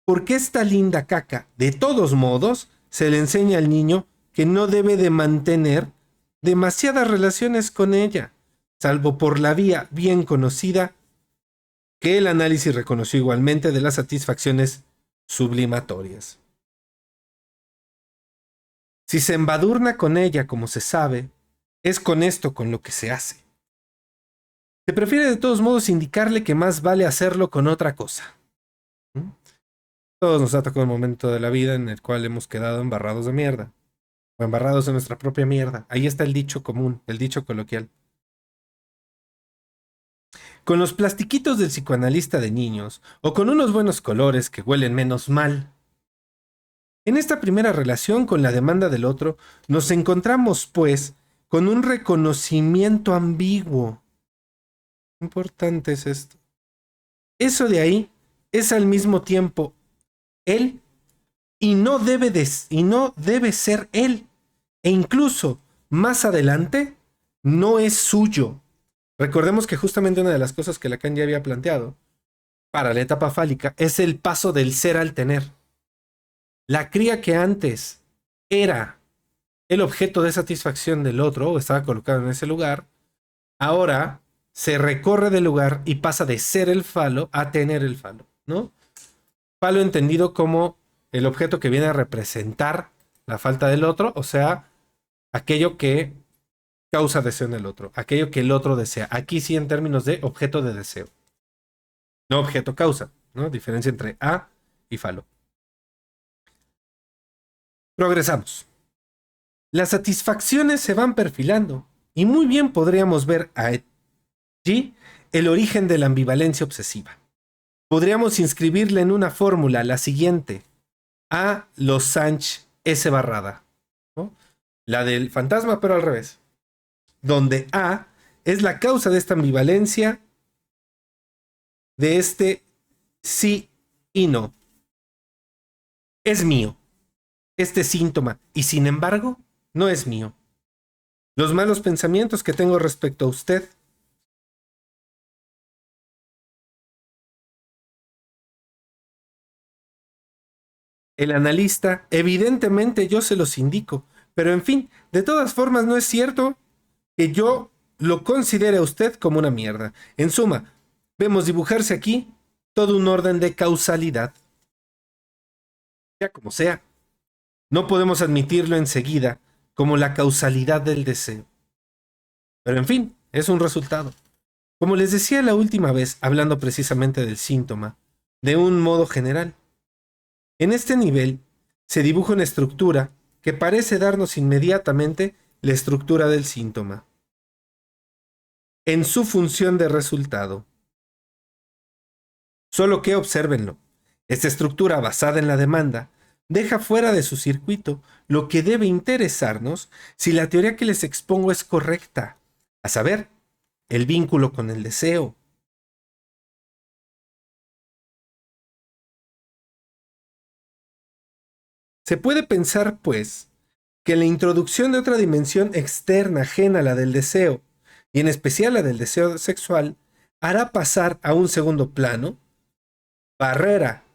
Porque esta linda caca, de todos modos, se le enseña al niño que no debe de mantener demasiadas relaciones con ella, salvo por la vía bien conocida que el análisis reconoció igualmente de las satisfacciones sublimatorias. Si se embadurna con ella, como se sabe, es con esto con lo que se hace. Se prefiere de todos modos indicarle que más vale hacerlo con otra cosa. ¿Mm? Todos nos ha tocado un momento de la vida en el cual hemos quedado embarrados de mierda. O embarrados en nuestra propia mierda. Ahí está el dicho común, el dicho coloquial. Con los plastiquitos del psicoanalista de niños, o con unos buenos colores que huelen menos mal. En esta primera relación con la demanda del otro, nos encontramos, pues, con un reconocimiento ambiguo. Importante es esto. Eso de ahí es al mismo tiempo él y no debe ser él. E incluso más adelante no es suyo. Recordemos que justamente una de las cosas que Lacan ya había planteado para la etapa fálica es el paso del ser al tener. La cría que antes era el objeto de satisfacción del otro o estaba colocado en ese lugar, ahora se recorre del lugar y pasa de ser el falo a tener el falo, ¿no? Falo entendido como el objeto que viene a representar la falta del otro, o sea, aquello que causa deseo en el otro, aquello que el otro desea. Aquí sí en términos de objeto de deseo, no objeto causa, ¿no? Diferencia entre a y falo. Progresamos. Las satisfacciones se van perfilando y muy bien podríamos ver allí el origen de la ambivalencia obsesiva. Podríamos inscribirle en una fórmula la siguiente: A Losange S barrada, ¿no? La del fantasma, pero al revés. Donde A es la causa de esta ambivalencia, de este sí y no. Es mío este síntoma y sin embargo no es mío. Los malos pensamientos que tengo respecto a usted. El analista, evidentemente yo se los indico, pero en fin, de todas formas no es cierto que yo lo considere a usted como una mierda. En suma, vemos dibujarse aquí todo un orden de causalidad. Sea como sea, no podemos admitirlo enseguida como la causalidad del deseo. Pero en fin, es un resultado. Como les decía la última vez, hablando precisamente del síntoma, de un modo general. En este nivel se dibuja una estructura que parece darnos inmediatamente la estructura del síntoma, en su función de resultado. Solo que obsérvenlo, esta estructura basada en la demanda deja fuera de su circuito lo que debe interesarnos si la teoría que les expongo es correcta, a saber, el vínculo con el deseo. Se puede pensar, pues, que la introducción de otra dimensión externa ajena a la del deseo, y en especial la del deseo sexual, hará pasar a un segundo plano, barrerá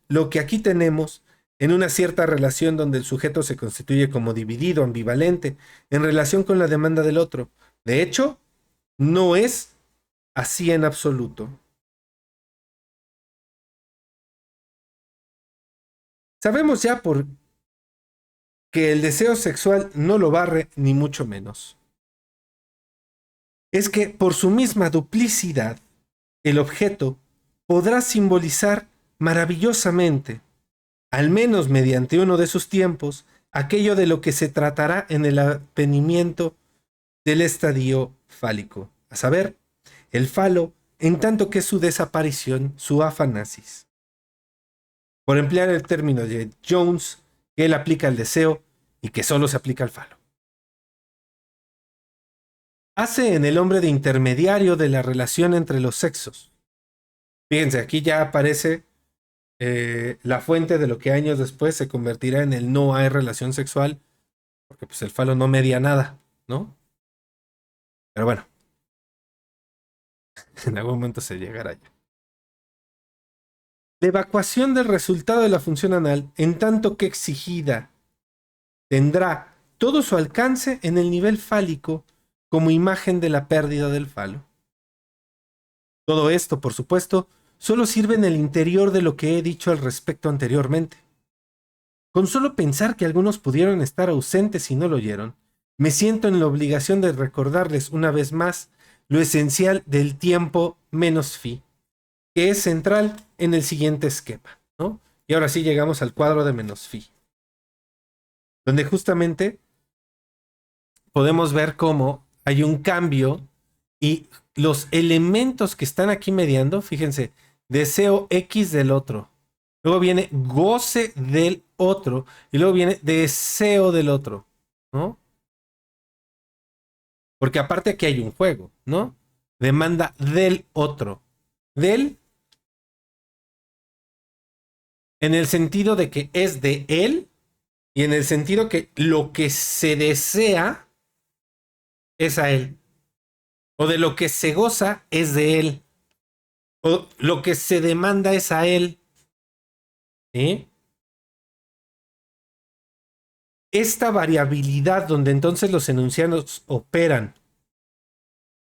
lo que aquí tenemos en una cierta relación donde el sujeto se constituye como dividido, ambivalente, en relación con la demanda del otro. De hecho, no es así en absoluto. Sabemos ya por que el deseo sexual no lo barre ni mucho menos. Es que por su misma duplicidad, el objeto podrá simbolizar maravillosamente, al menos mediante uno de sus tiempos, aquello de lo que se tratará en el advenimiento del estadio fálico, a saber, el falo, en tanto que su desaparición, su afanasis. Por emplear el término de Jones, que él aplica al deseo y que solo se aplica al falo. Hace en el hombre de intermediario de la relación entre los sexos. Fíjense, aquí ya aparece la fuente de lo que años después se convertirá en el no hay relación sexual, porque pues el falo no media nada, ¿no? Pero bueno, en algún momento se llegará ya. La evacuación del resultado de la función anal, en tanto que exigida, tendrá todo su alcance en el nivel fálico como imagen de la pérdida del falo. Todo esto, por supuesto, solo sirve en el interior de lo que he dicho al respecto anteriormente. Con solo pensar que algunos pudieron estar ausentes y no lo oyeron, me siento en la obligación de recordarles una vez más lo esencial del tiempo menos phi, que es central en el siguiente esquema, ¿no? Y ahora sí llegamos al cuadro de menos phi, donde justamente podemos ver cómo hay un cambio y los elementos que están aquí mediando, fíjense, deseo X del otro, luego viene goce del otro y luego viene deseo del otro, ¿no? Porque aparte aquí hay un juego, ¿no? Demanda del otro. Del en el sentido de que es de él y en el sentido que lo que se desea es a él. O de lo que se goza es de él. O lo que se demanda es a él. ¿Sí? Esta variabilidad donde entonces los enunciados operan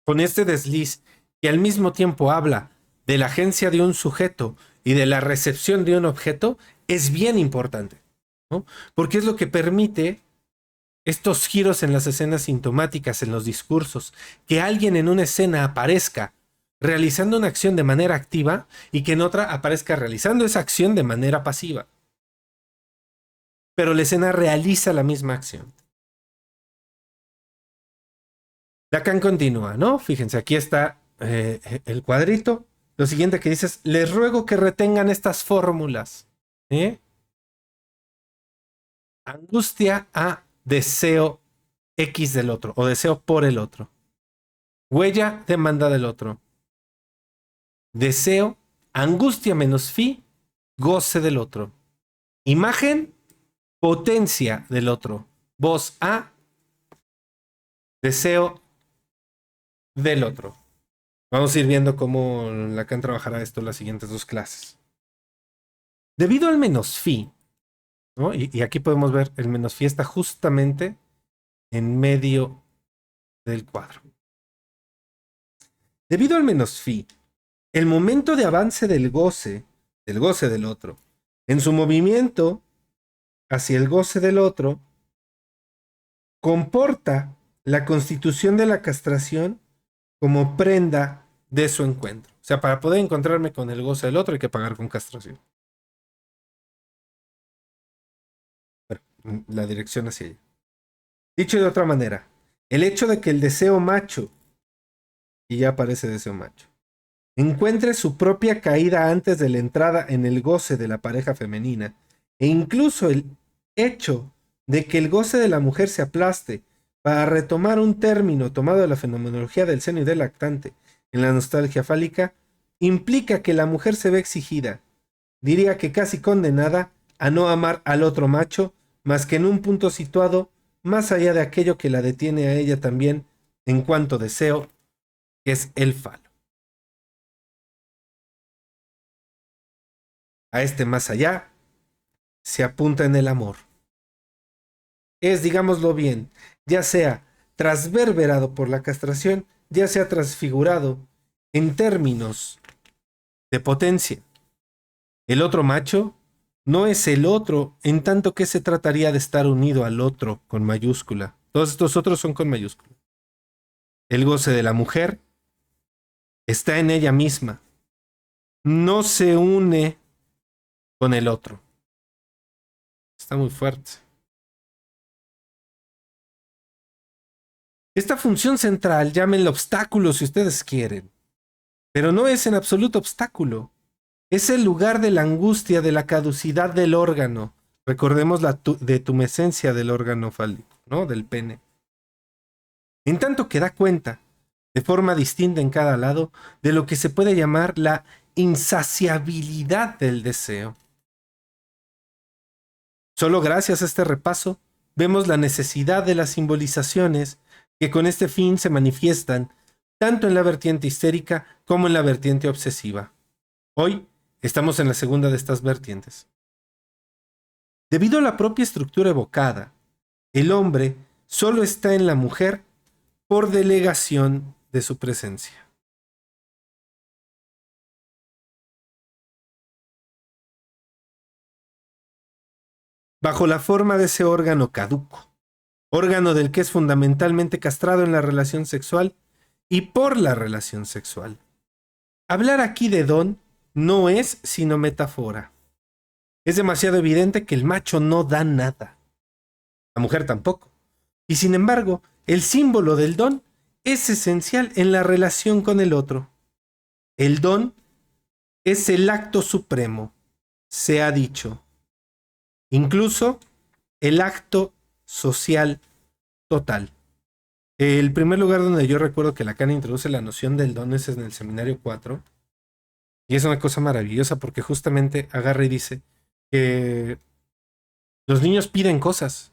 con este desliz que al mismo tiempo habla de la agencia de un sujeto y de la recepción de un objeto es bien importante, ¿no? Porque es lo que permite estos giros en las escenas sintomáticas, en los discursos, que alguien en una escena aparezca realizando una acción de manera activa y que en otra aparezca realizando esa acción de manera pasiva. Pero la escena realiza la misma acción. Lacan continúa, ¿no? Fíjense, aquí está el cuadrito. Lo siguiente que dice es, les ruego que retengan estas fórmulas. ¿Eh? Angustia a deseo X del otro o deseo por el otro. Huella, demanda del otro. Deseo, angustia menos phi, goce del otro. Imagen, potencia del otro. Voz A, deseo del otro. Vamos a ir viendo cómo Lacan trabajará esto en las siguientes dos clases. Debido al menos phi, ¿no? Y aquí podemos ver el menos phi está justamente en medio del cuadro. Debido al menos phi, el momento de avance del goce del otro, en su movimiento hacia el goce del otro, comporta la constitución de la castración como prenda de su encuentro. O sea, para poder encontrarme con el goce del otro hay que pagar con castración. Bueno, la dirección hacia ella. Dicho de otra manera, el hecho de que el deseo macho, y ya aparece deseo macho, encuentre su propia caída antes de la entrada en el goce de la pareja femenina, e incluso el hecho de que el goce de la mujer se aplaste para retomar un término tomado de la fenomenología del seno y del lactante en la nostalgia fálica, implica que la mujer se ve exigida, diría que casi condenada, a no amar al otro macho, más que en un punto situado más allá de aquello que la detiene a ella también en cuanto deseo, que es el falo. A este más allá se apunta en el amor. Es, digámoslo bien, ya sea transverberado por la castración, ya sea transfigurado en términos de potencia. El otro macho no es el otro, en tanto que se trataría de estar unido al otro con mayúscula. Todos estos otros son con mayúscula. El goce de la mujer está en ella misma. No se une con el otro. Está muy fuerte. Esta función central, llámenla obstáculo si ustedes quieren, pero no es en absoluto obstáculo. Es el lugar de la angustia, de la caducidad del órgano. Recordemos la de tumescencia del órgano fálico, ¿no? Del pene. En tanto que da cuenta, de forma distinta en cada lado, de lo que se puede llamar la insaciabilidad del deseo. Solo gracias a este repaso vemos la necesidad de las simbolizaciones que con este fin se manifiestan tanto en la vertiente histérica como en la vertiente obsesiva. Hoy estamos en la segunda de estas vertientes. Debido a la propia estructura evocada, el hombre solo está en la mujer por delegación de su presencia. Bajo la forma de ese órgano caduco, órgano del que es fundamentalmente castrado en la relación sexual y por la relación sexual. Hablar aquí de don no es sino metáfora. Es demasiado evidente que el macho no da nada, la mujer tampoco. Y sin embargo, el símbolo del don es esencial en la relación con el otro. El don es el acto supremo, se ha dicho. Incluso el acto social total. El primer lugar donde yo recuerdo que Lacan introduce la noción del don es en el Seminario 4. Y es una cosa maravillosa porque justamente agarra y dice que los niños piden cosas,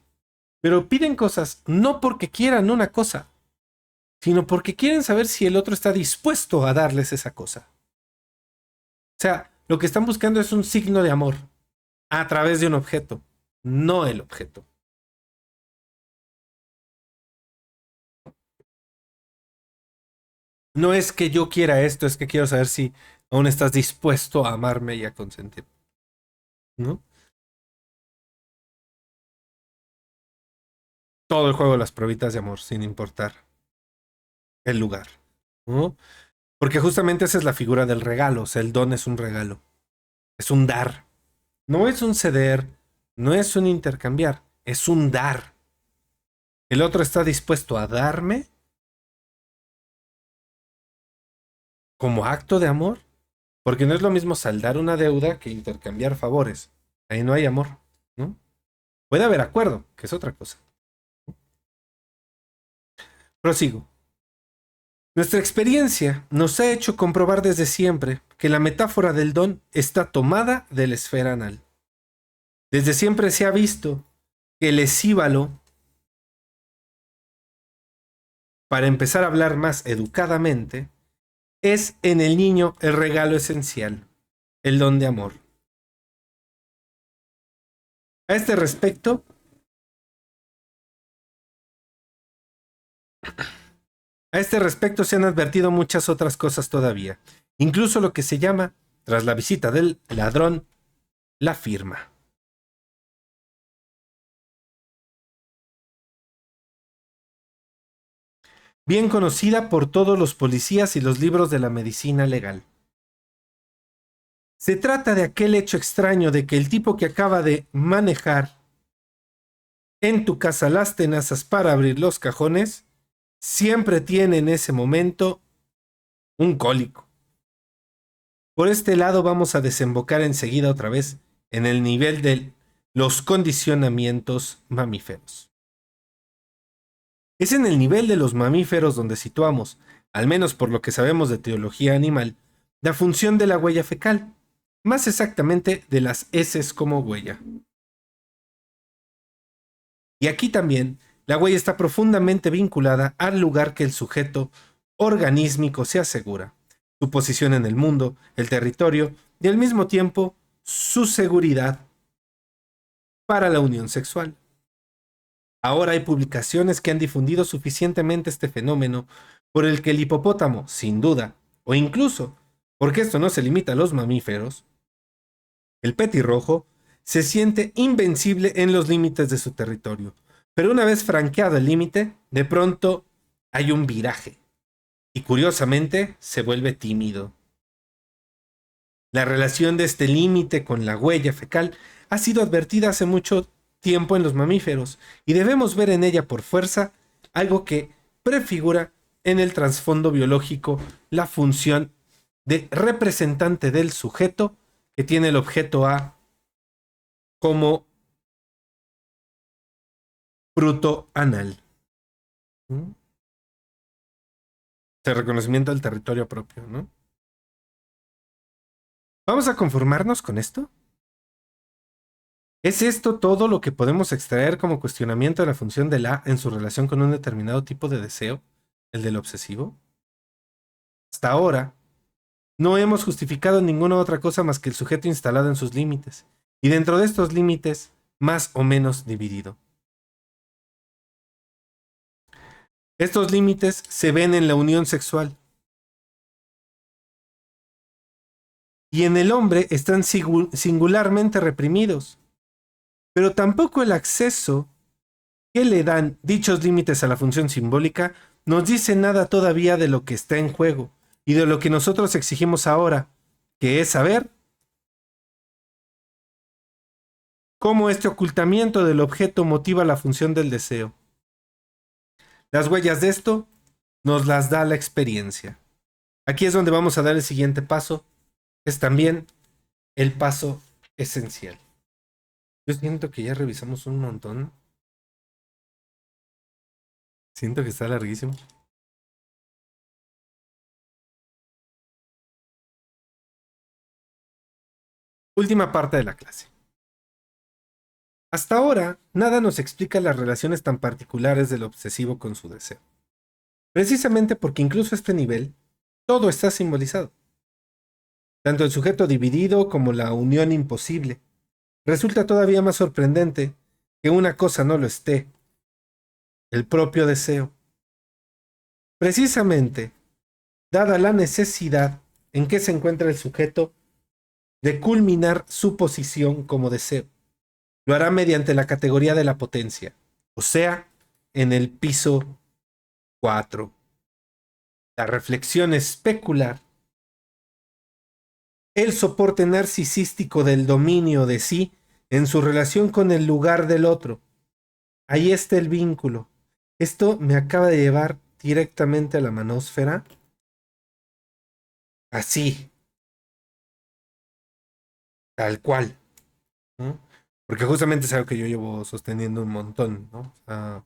pero piden cosas no porque quieran una cosa, sino porque quieren saber si el otro está dispuesto a darles esa cosa. O sea, lo que están buscando es un signo de amor a través de un objeto, no el objeto. No es que yo quiera esto, es que quiero saber si aún estás dispuesto a amarme y a consentir, ¿no? Todo el juego de las pruebitas de amor, sin importar el lugar, ¿no? Porque justamente esa es la figura del regalo, o sea, el don es un regalo, es un dar. No es un ceder, no es un intercambiar, es un dar. El otro está dispuesto a darme como acto de amor, porque no es lo mismo saldar una deuda que intercambiar favores. Ahí no hay amor, ¿no? Puede haber acuerdo, que es otra cosa. Prosigo. Nuestra experiencia nos ha hecho comprobar desde siempre que la metáfora del don está tomada de la esfera anal. Desde siempre se ha visto que el escíbalo, para empezar a hablar más educadamente, es en el niño el regalo esencial, el don de amor. A este respecto, se han advertido muchas otras cosas todavía, incluso lo que se llama, tras la visita del ladrón, la firma. Bien conocida por todos los policías y los libros de la medicina legal. Se trata de aquel hecho extraño de que el tipo que acaba de manejar en tu casa las tenazas para abrir los cajones, siempre tiene en ese momento un cólico. Por este lado vamos a desembocar enseguida otra vez en el nivel de los condicionamientos mamíferos. Es en el nivel de los mamíferos donde situamos, al menos por lo que sabemos de teología animal, la función de la huella fecal, más exactamente de las heces como huella. Y aquí también, la huella está profundamente vinculada al lugar que el sujeto organísmico se asegura, su posición en el mundo, el territorio y al mismo tiempo su seguridad para la unión sexual. Ahora hay publicaciones que han difundido suficientemente este fenómeno por el que el hipopótamo, sin duda, o incluso, porque esto no se limita a los mamíferos, el petirrojo se siente invencible en los límites de su territorio. Pero una vez franqueado el límite, de pronto hay un viraje y curiosamente se vuelve tímido. La relación de este límite con la huella fecal ha sido advertida hace mucho tiempo en los mamíferos y debemos ver en ella por fuerza algo que prefigura en el trasfondo biológico la función de representante del sujeto que tiene el objeto A como fruto anal. ¿Mm? De reconocimiento del territorio propio, ¿no? ¿Vamos a conformarnos con esto? ¿Es esto todo lo que podemos extraer como cuestionamiento de la función del A en su relación con un determinado tipo de deseo, el del obsesivo? Hasta ahora, no hemos justificado ninguna otra cosa más que el sujeto instalado en sus límites, y dentro de estos límites, más o menos dividido. Estos límites se ven en la unión sexual, y en el hombre están singularmente reprimidos, pero tampoco el acceso ¿Qué le dan dichos límites a la función simbólica? Nos dice nada todavía de lo que está en juego y de lo que nosotros exigimos ahora, que es saber cómo este ocultamiento del objeto motiva la función del deseo. Las huellas de esto nos las da la experiencia. Aquí es donde vamos a dar el siguiente paso. Es también el paso esencial. Yo siento que ya revisamos un montón. Siento que está larguísimo. Última parte de la clase. Hasta ahora, nada nos explica las relaciones tan particulares del obsesivo con su deseo. Precisamente porque incluso a este nivel, todo está simbolizado. Tanto el sujeto dividido como la unión imposible. Resulta todavía más sorprendente que una cosa no lo esté, el propio deseo. Precisamente, dada la necesidad en que se encuentra el sujeto de culminar su posición como deseo, lo hará mediante la categoría de la potencia, o sea, en el piso 4. La reflexión especular, el soporte narcisístico del dominio de sí en su relación con el lugar del otro. Ahí está el vínculo. Esto me acaba de llevar directamente a la manósfera. Así, tal cual, ¿no? Porque justamente es algo que yo llevo sosteniendo un montón, ¿no? O sea,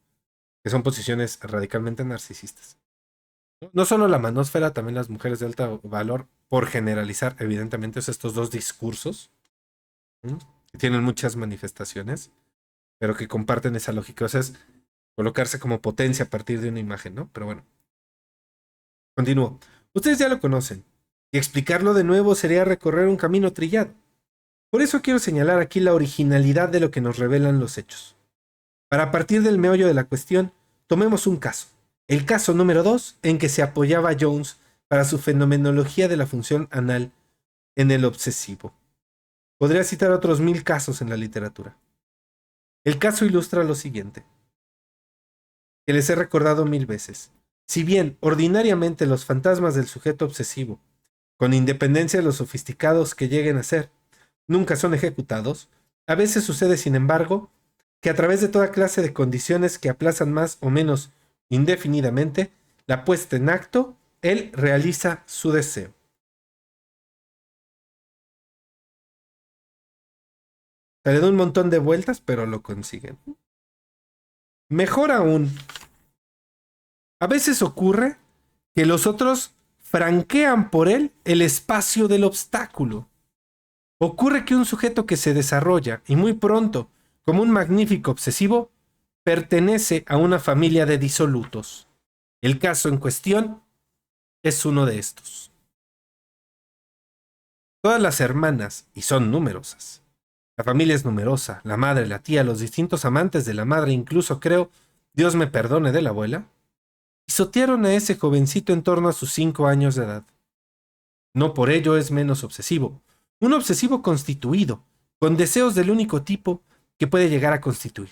que son posiciones radicalmente narcisistas. No solo la manósfera, también las mujeres de alto valor, por generalizar, evidentemente, es estos dos discursos, ¿no? Que tienen muchas manifestaciones, pero que comparten esa lógica. O sea, es colocarse como potencia a partir de una imagen, ¿no? Pero bueno, continúo. Ustedes ya lo conocen, y explicarlo de nuevo sería recorrer un camino trillado. Por eso quiero señalar aquí la originalidad de lo que nos revelan los hechos. Para partir del meollo de la cuestión, tomemos un caso. El caso número 2 en que se apoyaba Jones para su fenomenología de la función anal en el obsesivo. Podría citar otros 1000 casos en la literatura. El caso ilustra lo siguiente, que les he recordado 1000 veces. Si bien ordinariamente los fantasmas del sujeto obsesivo, con independencia de los sofisticados que lleguen a ser, nunca son ejecutados, a veces sucede, sin embargo, que a través de toda clase de condiciones que aplazan más o menos indefinidamente la puesta en acto, él realiza su deseo. Le da un montón de vueltas, pero lo consiguen. Mejor aún, a veces ocurre que los otros franquean por él el espacio del obstáculo. Ocurre que un sujeto que se desarrolla, y muy pronto, como un magnífico obsesivo, pertenece a una familia de disolutos. El caso en cuestión es uno de estos. Todas las hermanas, y son numerosas. La familia es numerosa, la madre, la tía, los distintos amantes de la madre, incluso creo, Dios me perdone, de la abuela, pisotearon a ese jovencito en torno a sus 5 años de edad. No por ello es menos obsesivo. Un obsesivo constituido, con deseos del único tipo que puede llegar a constituir.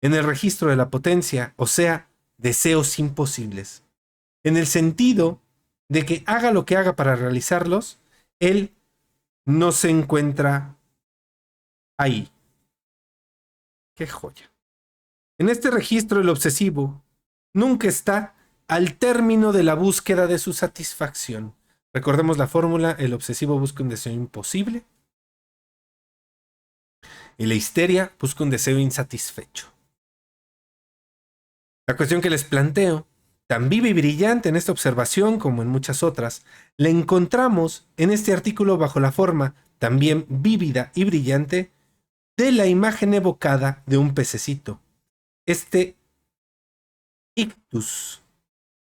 En el registro de la potencia, o sea, deseos imposibles. En el sentido de que haga lo que haga para realizarlos, él no se encuentra ahí. ¡Qué joya! En este registro el obsesivo nunca está al término de la búsqueda de su satisfacción. Recordemos la fórmula, el obsesivo busca un deseo imposible y la histeria busca un deseo insatisfecho. La cuestión que les planteo, tan viva y brillante en esta observación como en muchas otras, la encontramos en este artículo bajo la forma, también vívida y brillante, de la imagen evocada de un pececito. Este ictus,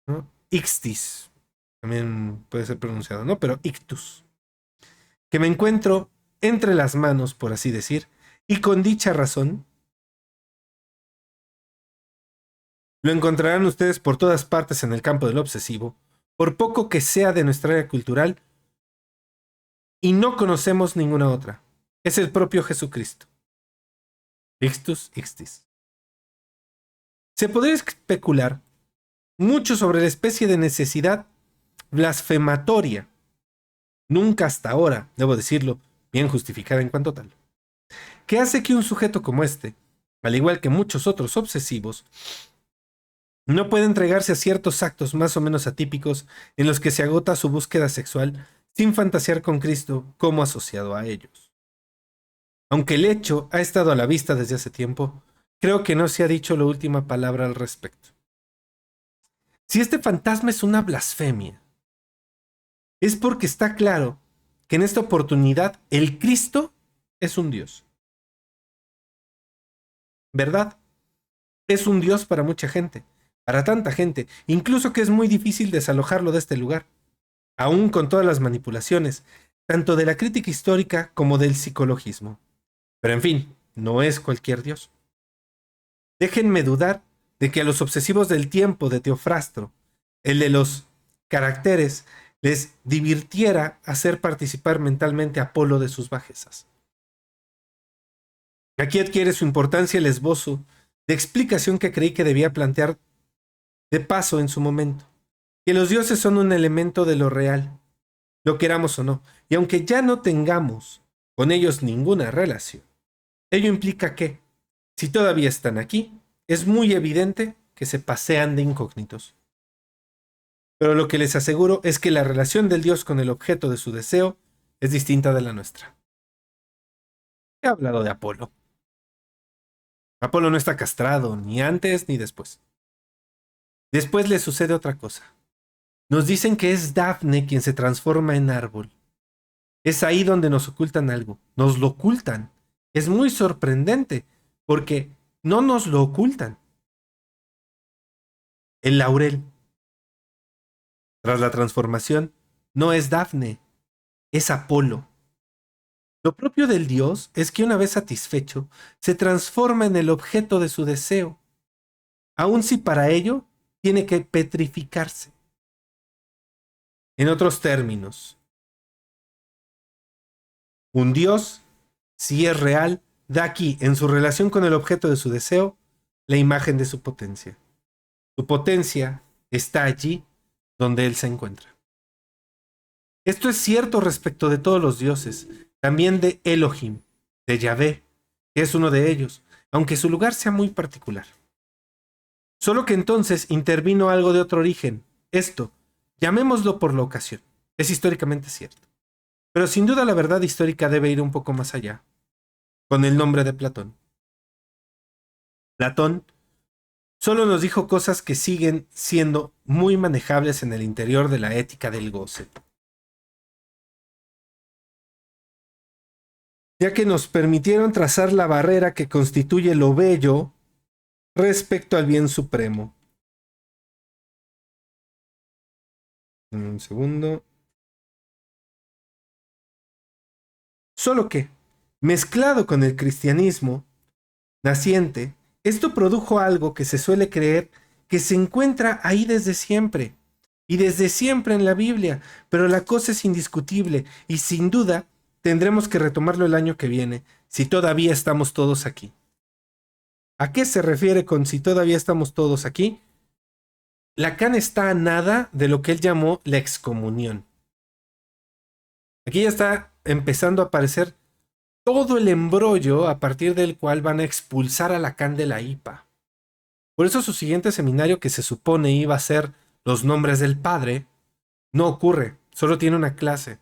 ¿no? Ixtis, también puede ser pronunciado, ¿no? Pero ictus, que me encuentro entre las manos, por así decir, y con dicha razón, lo encontrarán ustedes por todas partes en el campo del obsesivo, por poco que sea de nuestra área cultural, y no conocemos ninguna otra. Es el propio Jesucristo. Ixtus, ixtis. Se podría especular mucho sobre la especie de necesidad blasfematoria, nunca hasta ahora, debo decirlo, bien justificada en cuanto tal, que hace que un sujeto como este, al igual que muchos otros obsesivos, no puede entregarse a ciertos actos más o menos atípicos en los que se agota su búsqueda sexual sin fantasear con Cristo como asociado a ellos. Aunque el hecho ha estado a la vista desde hace tiempo, creo que no se ha dicho la última palabra al respecto. Si este fantasma es una blasfemia, es porque está claro que en esta oportunidad el Cristo es un Dios. ¿Verdad? Es un Dios para mucha gente, para tanta gente, incluso que es muy difícil desalojarlo de este lugar, aún con todas las manipulaciones, tanto de la crítica histórica como del psicologismo. Pero en fin, no es cualquier Dios. Déjenme dudar de que a los obsesivos del tiempo de Teofrastro, el de los caracteres, les divirtiera hacer participar mentalmente a Apolo de sus bajezas. Aquí adquiere su importancia el esbozo de explicación que creí que debía plantear de paso en su momento, que los dioses son un elemento de lo real, lo queramos o no, y aunque ya no tengamos con ellos ninguna relación, ello implica que, si todavía están aquí, es muy evidente que se pasean de incógnitos. Pero lo que les aseguro es que la relación del dios con el objeto de su deseo es distinta de la nuestra. He hablado de Apolo. Apolo no está castrado, ni antes ni después. Después le sucede otra cosa. Nos dicen que es Dafne quien se transforma en árbol. Es ahí donde nos ocultan algo. Nos lo ocultan. Es muy sorprendente, porque no nos lo ocultan. El laurel, tras la transformación, no es Dafne, es Apolo. Lo propio del dios es que una vez satisfecho, se transforma en el objeto de su deseo, aun si para ello tiene que petrificarse. En otros términos, un dios, si es real, da aquí, en su relación con el objeto de su deseo, la imagen de su potencia. Su potencia está allí donde él se encuentra. Esto es cierto respecto de todos los dioses, también de Elohim, de Yahvé, que es uno de ellos, aunque su lugar sea muy particular. Solo que entonces intervino algo de otro origen. Esto, llamémoslo por la ocasión, es históricamente cierto. Pero sin duda la verdad histórica debe ir un poco más allá, con el nombre de Platón. Platón solo nos dijo cosas que siguen siendo muy manejables en el interior de la ética del goce, ya que nos permitieron trazar la barrera que constituye lo bello respecto al bien supremo. Un segundo. Solo que, mezclado con el cristianismo naciente, esto produjo algo que se suele creer que se encuentra ahí desde siempre, y desde siempre en la Biblia, pero la cosa es indiscutible, y sin duda tendremos que retomarlo el año que viene, si todavía estamos todos aquí. ¿A qué se refiere con si todavía estamos todos aquí? Lacan está a nada de lo que él llamó la excomunión. Aquí ya está empezando a aparecer todo el embrollo a partir del cual van a expulsar a Lacan de la IPA. Por eso su siguiente seminario, que se supone iba a ser Los nombres del padre, no ocurre, solo tiene una clase.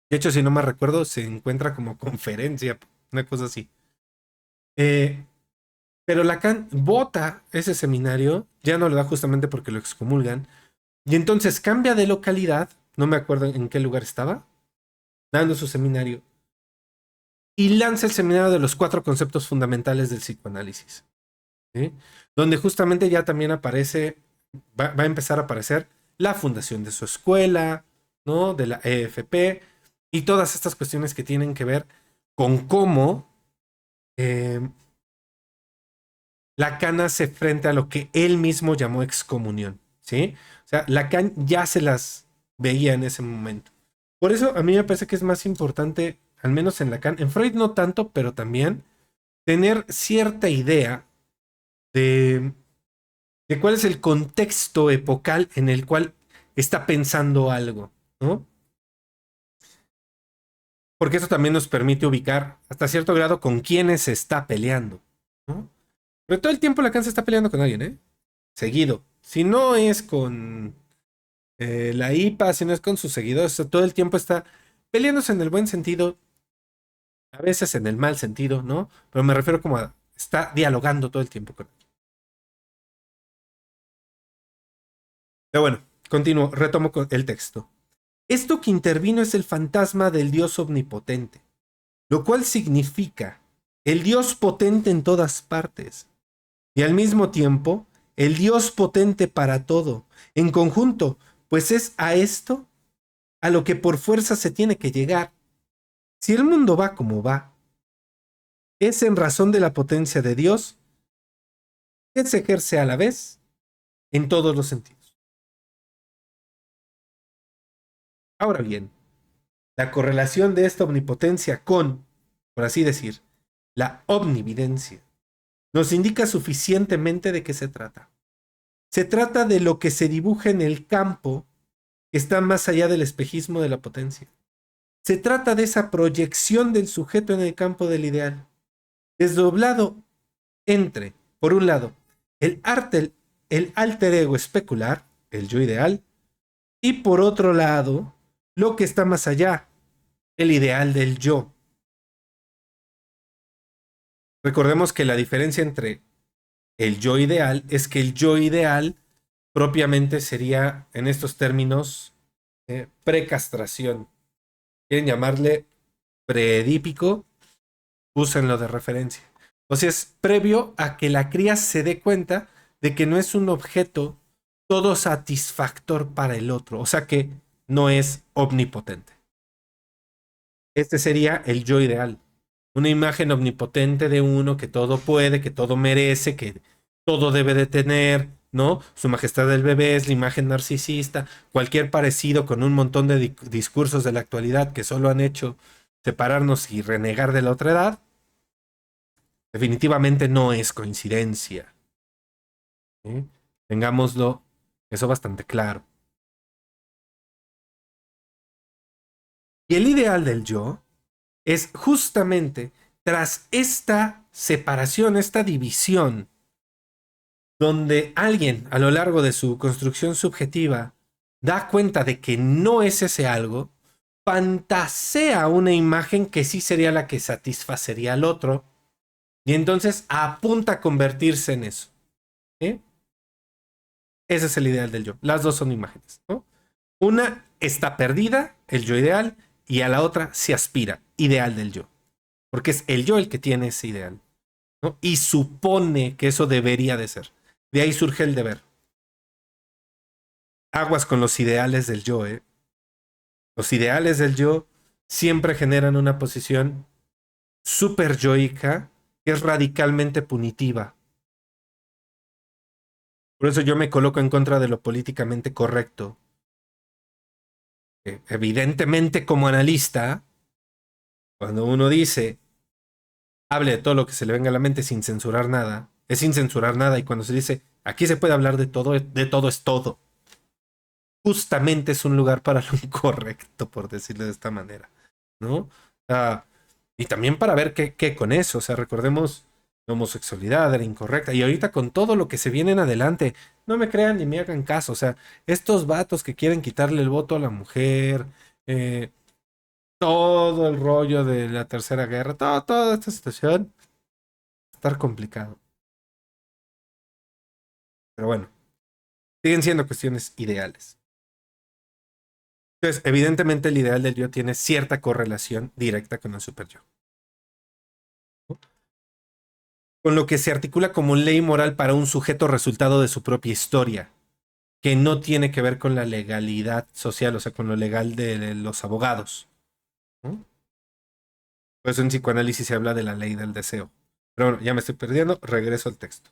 De hecho, si no me recuerdo, se encuentra como conferencia, una cosa así. Pero Lacan vota ese seminario, ya no lo da justamente porque lo excomulgan, y entonces cambia de localidad, no me acuerdo en qué lugar estaba, dando su seminario, y lanza el seminario de los 4 conceptos fundamentales del psicoanálisis, ¿sí? Donde justamente ya también aparece, va a empezar a aparecer la fundación de su escuela, ¿no? De la EFP, y todas estas cuestiones que tienen que ver con cómo Lacan hace frente a lo que él mismo llamó excomunión, ¿sí? O sea, Lacan ya se las veía en ese momento. Por eso a mí me parece que es más importante, al menos en Lacan, en Freud no tanto, pero también tener cierta idea de, de cuál es el contexto epocal en el cual está pensando algo, ¿no? Porque eso también nos permite ubicar hasta cierto grado con quiénes se está peleando, ¿no? Pero todo el tiempo Lacan se está peleando con alguien, ¿eh? Seguido. Si no es con la IPA, si no es con sus seguidores, o sea, todo el tiempo está peleándose en el buen sentido, a veces en el mal sentido, ¿no? Pero me refiero como a está dialogando todo el tiempo con él. Pero bueno, continúo, retomo con el texto. Esto que intervino es el fantasma del Dios omnipotente, lo cual significa el Dios potente en todas partes y al mismo tiempo el Dios potente para todo, en conjunto, pues es a esto a lo que por fuerza se tiene que llegar. Si el mundo va como va, es en razón de la potencia de Dios que se ejerce a la vez en todos los sentidos. Ahora bien, la correlación de esta omnipotencia con, por así decir, la omnividencia, nos indica suficientemente de qué se trata. Se trata de lo que se dibuja en el campo que está más allá del espejismo de la potencia. Se trata de esa proyección del sujeto en el campo del ideal, desdoblado entre, por un lado, el alter ego especular, el yo ideal, y por otro lado, lo que está más allá, el ideal del yo. Recordemos que la diferencia entre el yo ideal es que el yo ideal propiamente sería, en estos términos, precastración. Quieren llamarle preedípico, úsenlo de referencia. O sea, es previo a que la cría se dé cuenta de que no es un objeto todo satisfactor para el otro, o sea que no es omnipotente. Este sería el yo ideal, una imagen omnipotente de uno que todo puede, que todo merece, que todo debe de tener, ¿no? Su majestad del bebé es la imagen narcisista, cualquier parecido con un montón de discursos de la actualidad que solo han hecho separarnos y renegar de la otra edad, definitivamente no es coincidencia. ¿Sí? Tengámoslo eso bastante claro. Y el ideal del yo es justamente tras esta separación, esta división, donde alguien a lo largo de su construcción subjetiva da cuenta de que no es ese algo, fantasea una imagen que sí sería la que satisfacería al otro, y entonces apunta a convertirse en eso. ¿Sí? Ese es el ideal del yo. Las dos son imágenes, ¿no? Una está perdida, el yo ideal, y a la otra se aspira, ideal del yo. Porque es el yo el que tiene ese ideal, ¿no? Y supone que eso debería de ser. De ahí surge el deber. Aguas con los ideales del yo, ¿eh? Los ideales del yo siempre generan una posición súper yoica que es radicalmente punitiva. Por eso yo me coloco en contra de lo políticamente correcto. Evidentemente, como analista, cuando uno dice hable de todo lo que se le venga a la mente sin censurar nada, es sin censurar nada. Y cuando se dice aquí se puede hablar de todo es todo, justamente es un lugar para lo incorrecto, por decirlo de esta manera, ¿no? Y también para ver qué con eso, o sea, recordemos, la homosexualidad era incorrecta, y ahorita con todo lo que se viene en adelante, no me crean ni me hagan caso, o sea, estos vatos que quieren quitarle el voto a la mujer, eh, todo el rollo de la tercera guerra, toda esta situación, va a estar complicado. Pero bueno, siguen siendo cuestiones ideales. Entonces, evidentemente el ideal del yo tiene cierta correlación directa con el super yo, ¿no? Con lo que se articula como ley moral para un sujeto resultado de su propia historia, que no tiene que ver con la legalidad social, o sea, con lo legal de los abogados, ¿no? Por eso en psicoanálisis se habla de la ley del deseo. Pero bueno, ya me estoy perdiendo, regreso al texto.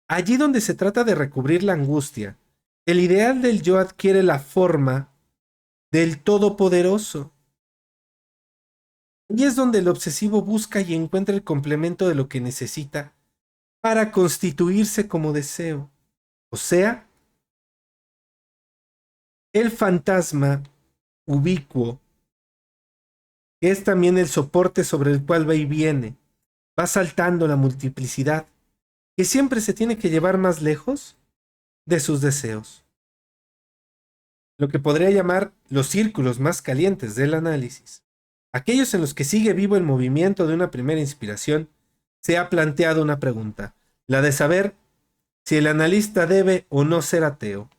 Allí donde se trata de recubrir la angustia, el ideal del yo adquiere la forma del todopoderoso. Y es donde el obsesivo busca y encuentra el complemento de lo que necesita para constituirse como deseo. O sea, el fantasma ubicuo, que es también el soporte sobre el cual va y viene, va saltando la multiplicidad, que siempre se tiene que llevar más lejos de sus deseos. Lo que podría llamar los círculos más calientes del análisis. Aquellos en los que sigue vivo el movimiento de una primera inspiración, se ha planteado una pregunta, la de saber si el analista debe o no ser ateo,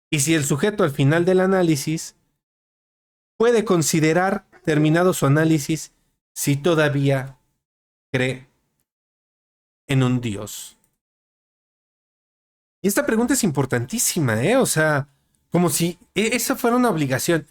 y si el sujeto al final del análisis puede considerar, terminado su análisis, si todavía cree en un Dios. Y esta pregunta es importantísima, ¿eh? O sea, como si esa fuera una obligación.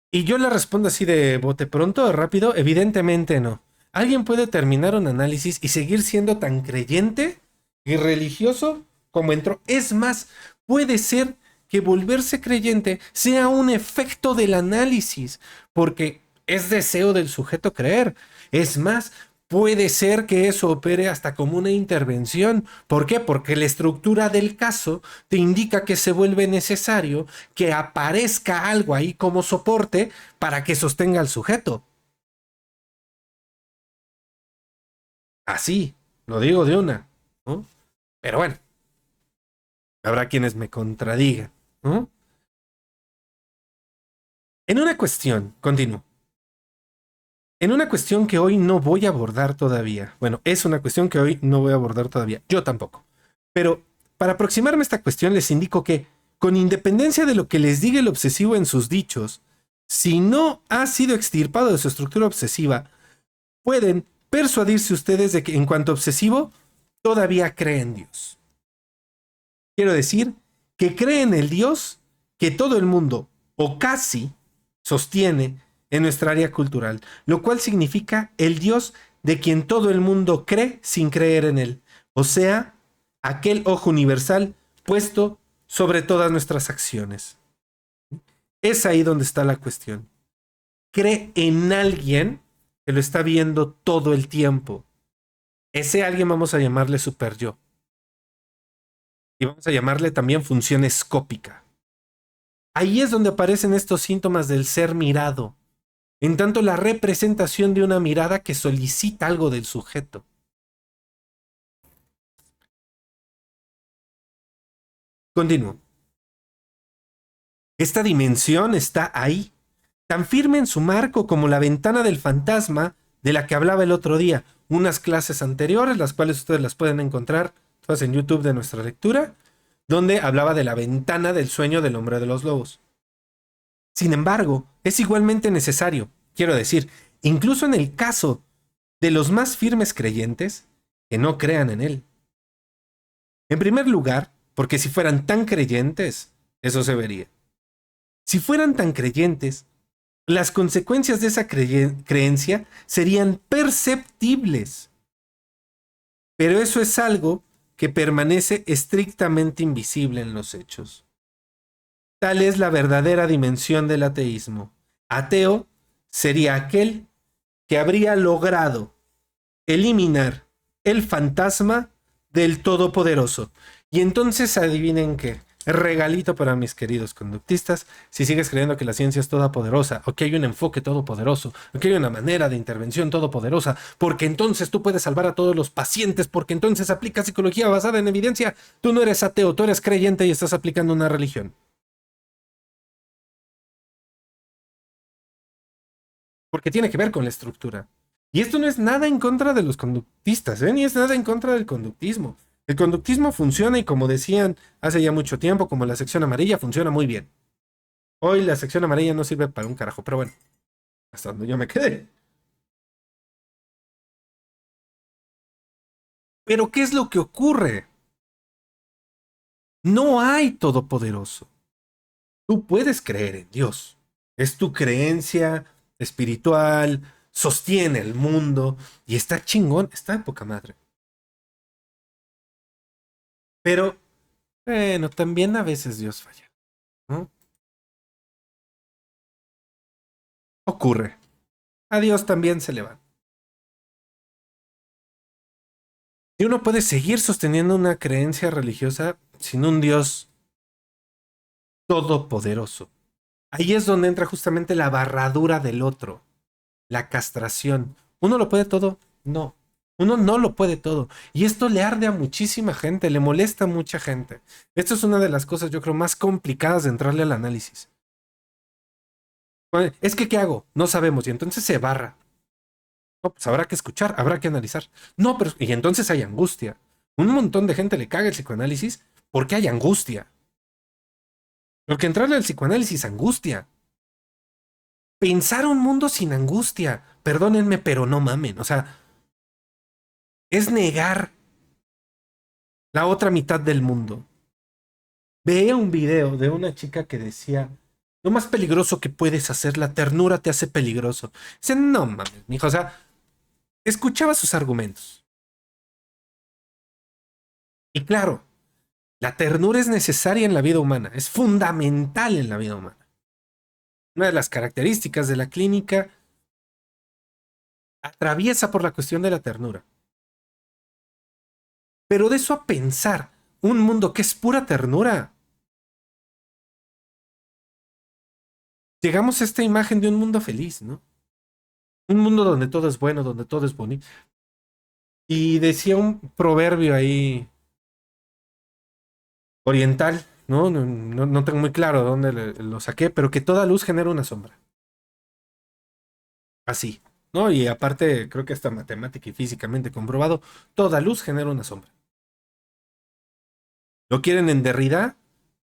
Y yo le respondo así de bote pronto, rápido, evidentemente no. ¿Alguien puede terminar un análisis y seguir siendo tan creyente y religioso como entró? Es más, puede ser que volverse creyente sea un efecto del análisis, porque es deseo del sujeto creer. Es más, puede ser que eso opere hasta como una intervención. ¿Por qué? Porque la estructura del caso te indica que se vuelve necesario que aparezca algo ahí como soporte para que sostenga al sujeto. Así, lo digo de una, ¿no? Pero bueno, habrá quienes me contradigan, ¿no? En una cuestión, continúo. En una cuestión que hoy no voy a abordar todavía. Bueno, es una cuestión que hoy no voy a abordar todavía. Yo tampoco. Pero para aproximarme a esta cuestión les indico que, con independencia de lo que les diga el obsesivo en sus dichos, si no ha sido extirpado de su estructura obsesiva, pueden persuadirse ustedes de que en cuanto obsesivo, todavía cree en Dios. Quiero decir que cree en el Dios que todo el mundo, o casi, sostiene en nuestra área cultural, lo cual significa el Dios de quien todo el mundo cree sin creer en él, o sea, aquel ojo universal puesto sobre todas nuestras acciones. Es ahí donde está la cuestión. Cree en alguien que lo está viendo todo el tiempo. Ese alguien vamos a llamarle super yo. Y vamos a llamarle también función escópica. Ahí es donde aparecen estos síntomas del ser mirado, en tanto la representación de una mirada que solicita algo del sujeto. Continúo. Esta dimensión está ahí, tan firme en su marco como la ventana del fantasma de la que hablaba el otro día. Unas clases anteriores, las cuales ustedes las pueden encontrar todas en YouTube de nuestra lectura, donde hablaba de la ventana del sueño del hombre de los lobos. Sin embargo, es igualmente necesario, quiero decir, incluso en el caso de los más firmes creyentes, que no crean en él. En primer lugar, porque si fueran tan creyentes, eso se vería. Si fueran tan creyentes, las consecuencias de esa creencia serían perceptibles. Pero eso es algo que permanece estrictamente invisible en los hechos. Tal es la verdadera dimensión del ateísmo. Ateo sería aquel que habría logrado eliminar el fantasma del Todopoderoso. Y entonces adivinen qué. Regalito para mis queridos conductistas, si sigues creyendo que la ciencia es todopoderosa, o que hay un enfoque todopoderoso, o que hay una manera de intervención todopoderosa, porque entonces tú puedes salvar a todos los pacientes, porque entonces aplicas psicología basada en evidencia, tú no eres ateo, tú eres creyente y estás aplicando una religión. Porque tiene que ver con la estructura. Y esto no es nada en contra de los conductistas, ¿eh? Ni es nada en contra del conductismo. El conductismo funciona y como decían hace ya mucho tiempo, como la sección amarilla, funciona muy bien. Hoy la sección amarilla no sirve para un carajo, pero bueno, hasta donde yo me quedé. Pero ¿qué es lo que ocurre? No hay todopoderoso. Tú puedes creer en Dios. Es tu creencia espiritual, sostiene el mundo y está chingón, está de poca madre. Pero, bueno, también a veces Dios falla, ¿no? Ocurre. A Dios también se le va. Y uno puede seguir sosteniendo una creencia religiosa sin un Dios todopoderoso. Ahí es donde entra justamente la barradura del otro, la castración. ¿Uno lo puede todo? No. Uno no lo puede todo. Y esto le arde a muchísima gente, le molesta a mucha gente. Esto es una de las cosas, yo creo, más complicadas de entrarle al análisis. Es que, ¿qué hago? No sabemos. Y entonces se barra. No, pues habrá que escuchar, habrá que analizar. No, pero... Y entonces hay angustia. Un montón de gente le caga el psicoanálisis porque hay angustia. Porque entrarle al psicoanálisis angustia. Pensar un mundo sin angustia. Perdónenme, pero no mamen. O sea, es negar la otra mitad del mundo. Veía un video de una chica que decía, lo más peligroso que puedes hacer, la ternura te hace peligroso. Dice, no mames, mijo, o sea, escuchaba sus argumentos. Y claro, la ternura es necesaria en la vida humana, es fundamental en la vida humana. Una de las características de la clínica atraviesa por la cuestión de la ternura. Pero de eso a pensar un mundo que es pura ternura, llegamos a esta imagen de un mundo feliz, ¿no? Un mundo donde todo es bueno, donde todo es bonito. Y decía un proverbio ahí oriental, ¿no? No tengo muy claro de dónde lo saqué, pero que toda luz genera una sombra. Así, ¿no? Y aparte, creo que está matemática y físicamente comprobado, toda luz genera una sombra. ¿Lo quieren en Derrida?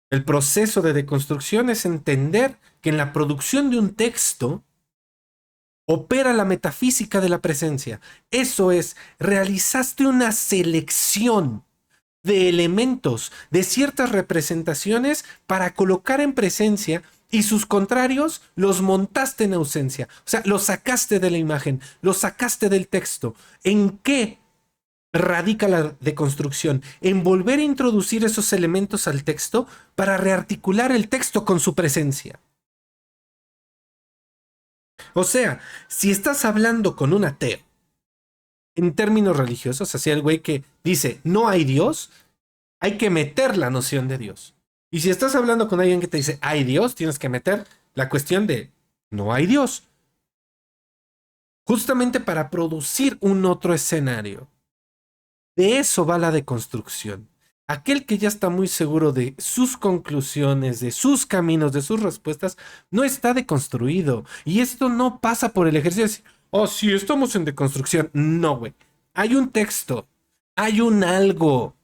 El proceso de deconstrucción es entender que en la producción de un texto opera la metafísica de la presencia. Eso es, realizaste una selección de elementos, de ciertas representaciones para colocar en presencia y sus contrarios los montaste en ausencia. O sea, los sacaste de la imagen, los sacaste del texto. ¿En qué radica la deconstrucción? En volver a introducir esos elementos al texto para rearticular el texto con su presencia. O sea, si estás hablando con un ateo en términos religiosos, así el güey que dice no hay Dios, hay que meter la noción de Dios. Y si estás hablando con alguien que te dice hay Dios, tienes que meter la cuestión de no hay Dios. Justamente para producir un otro escenario. De eso va la deconstrucción. Aquel que ya está muy seguro de sus conclusiones, de sus caminos, de sus respuestas, no está deconstruido. Y esto no pasa por el ejercicio de decir, oh, sí, estamos en deconstrucción. No, güey. Hay un texto, hay un algo.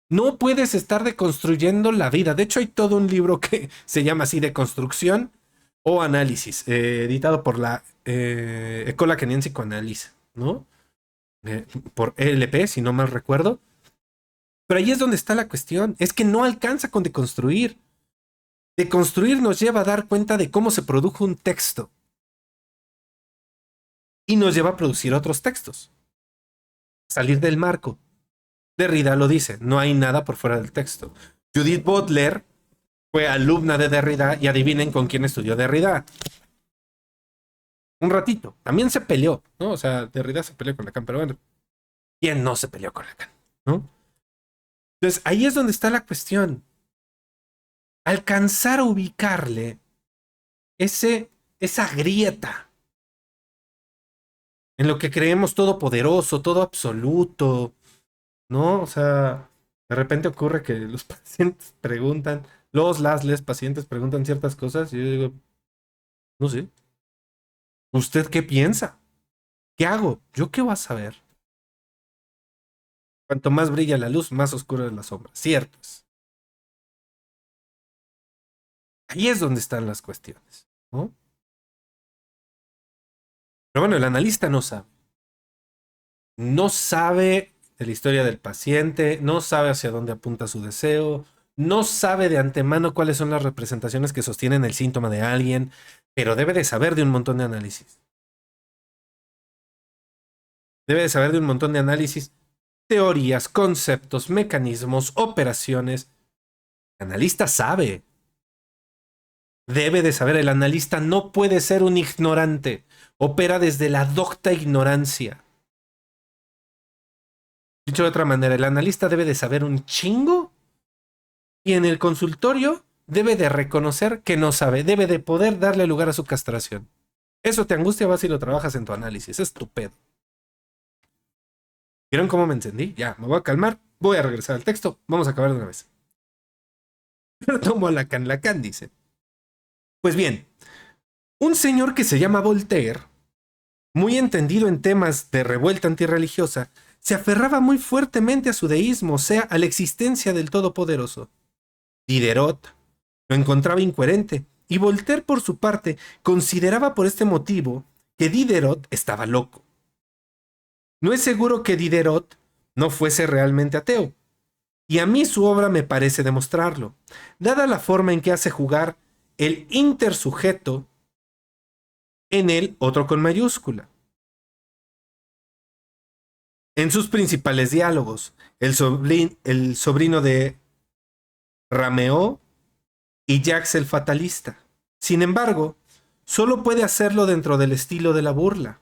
No puedes estar deconstruyendo la vida. De hecho, hay todo un libro que se llama así, Deconstrucción o Análisis, editado por la Escuela Kenian Psicoanálisis, ¿no? Por ELP, si no mal recuerdo. Pero ahí es donde está la cuestión. Es que no alcanza con deconstruir. Deconstruir nos lleva a dar cuenta de cómo se produjo un texto. Y nos lleva a producir otros textos. Salir del marco. Derrida lo dice, no hay nada por fuera del texto. Judith Butler fue alumna de Derrida y adivinen con quién estudió Derrida. Un ratito. También se peleó, ¿no? O sea, Derrida se peleó con Lacan, pero bueno, ¿quién no se peleó con Lacan? ¿No? Entonces, ahí es donde está la cuestión. Alcanzar a ubicarle esa grieta en lo que creemos todopoderoso, todo absoluto, ¿no? O sea, de repente ocurre que los pacientes preguntan, les pacientes preguntan ciertas cosas y yo digo, no sé, ¿usted qué piensa? ¿Qué hago? ¿Yo qué voy a saber? Cuanto más brilla la luz, más oscura es la sombra. Cierto es. Ahí es donde están las cuestiones, ¿no? Pero bueno, el analista no sabe. No sabe de la historia del paciente, no sabe hacia dónde apunta su deseo, no sabe de antemano cuáles son las representaciones que sostienen el síntoma de alguien, pero debe de saber de un montón de análisis. Debe de saber de un montón de análisis, teorías, conceptos, mecanismos, operaciones. El analista sabe. Debe de saber, el analista no puede ser un ignorante. Opera desde la docta ignorancia. Dicho de otra manera, el analista debe de saber un chingo y en el consultorio debe de reconocer que no sabe, debe de poder darle lugar a su castración. Eso te angustia, vas y lo trabajas en tu análisis, es tu pedo. ¿Vieron cómo me encendí? Ya, me voy a calmar, voy a regresar al texto, vamos a acabar de una vez. Pero tomo a Lacan. Lacan dice, pues bien, un señor que se llama Voltaire, muy entendido en temas de revuelta antirreligiosa, se aferraba muy fuertemente a su deísmo, o sea, a la existencia del Todopoderoso. Diderot lo encontraba incoherente, y Voltaire, por su parte, consideraba por este motivo que Diderot estaba loco. No es seguro que Diderot no fuese realmente ateo, y a mí su obra me parece demostrarlo, dada la forma en que hace jugar el intersujeto en el otro con mayúscula. En sus principales diálogos, el sobrino de Rameau y Jacques el fatalista. Sin embargo, solo puede hacerlo dentro del estilo de la burla.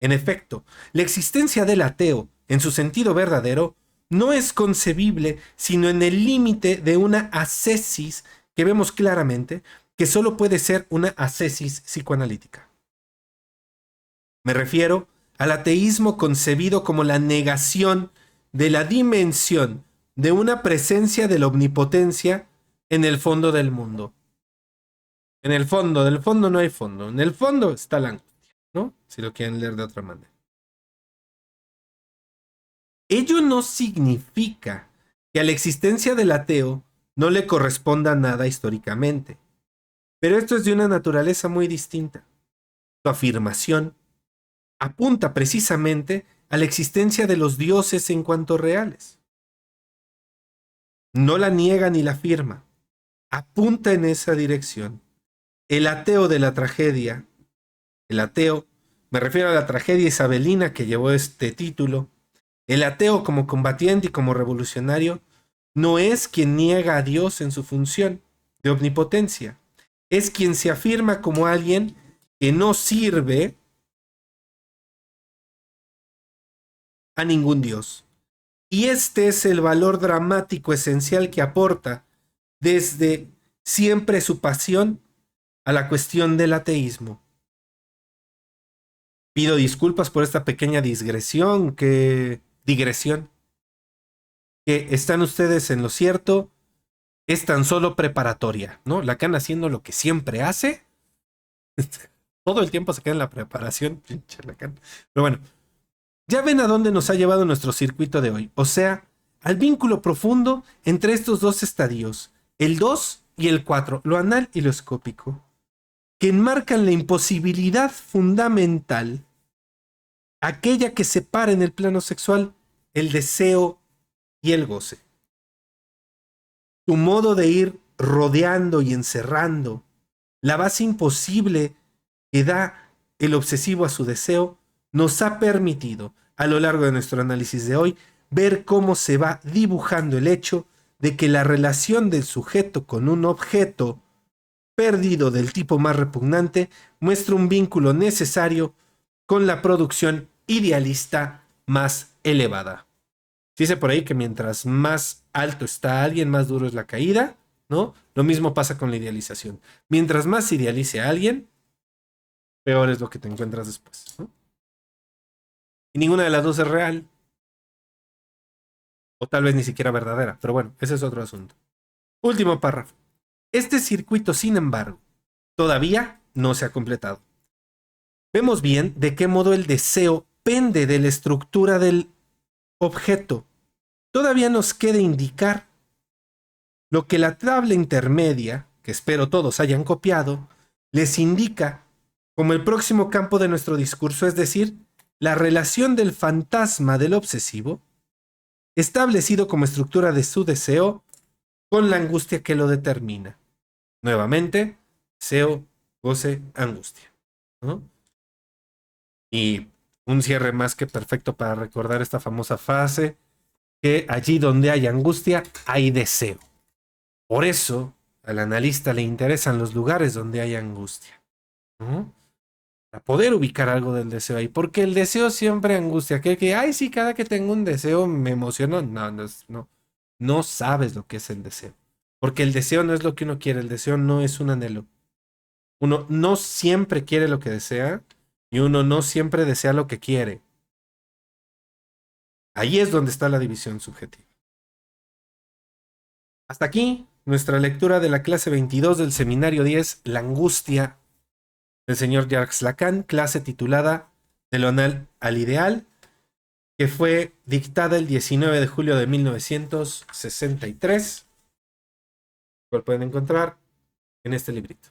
En efecto, la existencia del ateo, en su sentido verdadero, no es concebible sino en el límite de una ascesis que vemos claramente que solo puede ser una ascesis psicoanalítica. Me refiero al ateísmo concebido como la negación de la dimensión de una presencia de la omnipotencia en el fondo del mundo. En el fondo, del fondo no hay fondo. En el fondo está la angustia, ¿no? Si lo quieren leer de otra manera. Ello no significa que a la existencia del ateo no le corresponda nada históricamente. Pero esto es de una naturaleza muy distinta. Su afirmación apunta precisamente a la existencia de los dioses en cuanto reales. No la niega ni la afirma. Apunta en esa dirección. El ateo de la tragedia, el ateo, me refiero a la tragedia isabelina que llevó este título, el ateo como combatiente y como revolucionario, no es quien niega a Dios en su función de omnipotencia. Es quien se afirma como alguien que no sirve a ningún Dios. Y este es el valor dramático esencial que aporta desde siempre su pasión a la cuestión del ateísmo. Pido disculpas por esta pequeña digresión que están ustedes en lo cierto, es tan solo preparatoria, ¿no? Lacan haciendo lo que siempre hace. Todo el tiempo se queda en la preparación, pinche Lacan. Pero bueno, ya ven a dónde nos ha llevado nuestro circuito de hoy. O sea, al vínculo profundo entre estos dos estadios, el 2 y el 4, lo anal y lo escópico, que enmarcan la imposibilidad fundamental, aquella que separa en el plano sexual el deseo y el goce. Tu modo de ir rodeando y encerrando la base imposible que da el obsesivo a su deseo nos ha permitido, a lo largo de nuestro análisis de hoy, ver cómo se va dibujando el hecho de que la relación del sujeto con un objeto perdido del tipo más repugnante muestra un vínculo necesario con la producción idealista más elevada. Dice por ahí que mientras más alto está alguien, más duro es la caída, ¿no? Lo mismo pasa con la idealización. Mientras más se idealice a alguien, peor es lo que te encuentras después, ¿no? Y ninguna de las dos es real. O tal vez ni siquiera verdadera. Pero bueno, ese es otro asunto. Último párrafo. Este circuito, sin embargo, todavía no se ha completado. Vemos bien de qué modo el deseo pende de la estructura del objeto. Todavía nos queda indicar lo que la tabla intermedia, que espero todos hayan copiado, les indica como el próximo campo de nuestro discurso, es decir, la relación del fantasma del obsesivo, establecido como estructura de su deseo, con la angustia que lo determina. Nuevamente, deseo, goce, angustia, ¿no? Y un cierre más que perfecto para recordar esta famosa frase, que allí donde hay angustia, hay deseo. Por eso, al analista le interesan los lugares donde hay angustia, ¿no? para poder ubicar algo del deseo ahí. Porque el deseo siempre angustia. Que, ay, sí, cada que tengo un deseo me emociono. No, no. No sabes lo que es el deseo. Porque el deseo no es lo que uno quiere. El deseo no es un anhelo. Uno no siempre quiere lo que desea y uno no siempre desea lo que quiere. Ahí es donde está la división subjetiva. Hasta aquí nuestra lectura de la clase 22 del seminario 10, La angustia del señor Jacques Lacan, clase titulada De lo anal al ideal, que fue dictada el 19 de julio de 1963, cual pueden encontrar en este librito.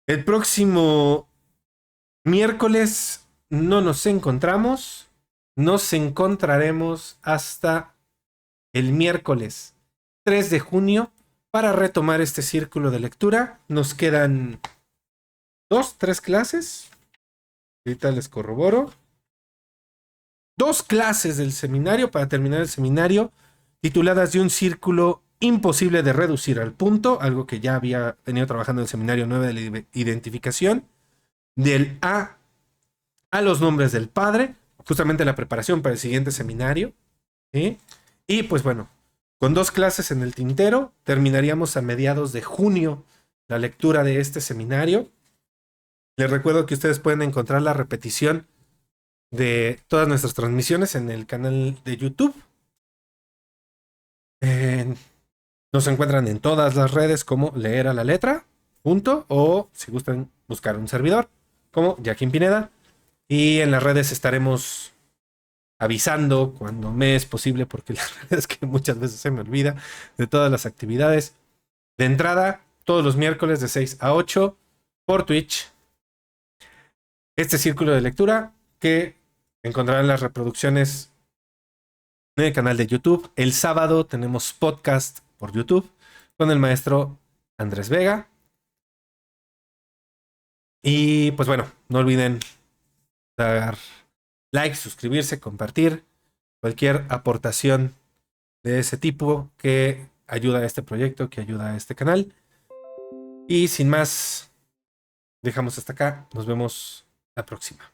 El próximo miércoles no nos encontramos, nos encontraremos hasta el miércoles 3 de junio para retomar este círculo de lectura. Nos quedan 3 clases. Ahorita les corroboro. 2 clases del seminario para terminar el seminario, tituladas de un círculo imposible de reducir al punto, algo que ya había venido trabajando en el seminario 9 de la identificación, del a los nombres del Padre, justamente la preparación para el siguiente seminario. ¿Sí? Y pues bueno, con 2 clases en el tintero, terminaríamos a mediados de junio la lectura de este seminario. Les recuerdo que ustedes pueden encontrar la repetición de todas nuestras transmisiones en el canal de YouTube. Nos encuentran en todas las redes como Leer a la Letra, o si gustan buscar un servidor, como Joaquín Pineda. Y en las redes estaremos avisando cuando me es posible, porque la verdad es que muchas veces se me olvida de todas las actividades. De entrada, todos los miércoles de 6 a 8 por Twitch. Este círculo de lectura que encontrarán las reproducciones en el canal de YouTube. El sábado tenemos podcast por YouTube con el maestro Andrés Vega. Y pues bueno, no olviden dar like, suscribirse, compartir cualquier aportación de ese tipo que ayuda a este proyecto, que ayuda a este canal. Y sin más, dejamos hasta acá. Nos vemos la próxima.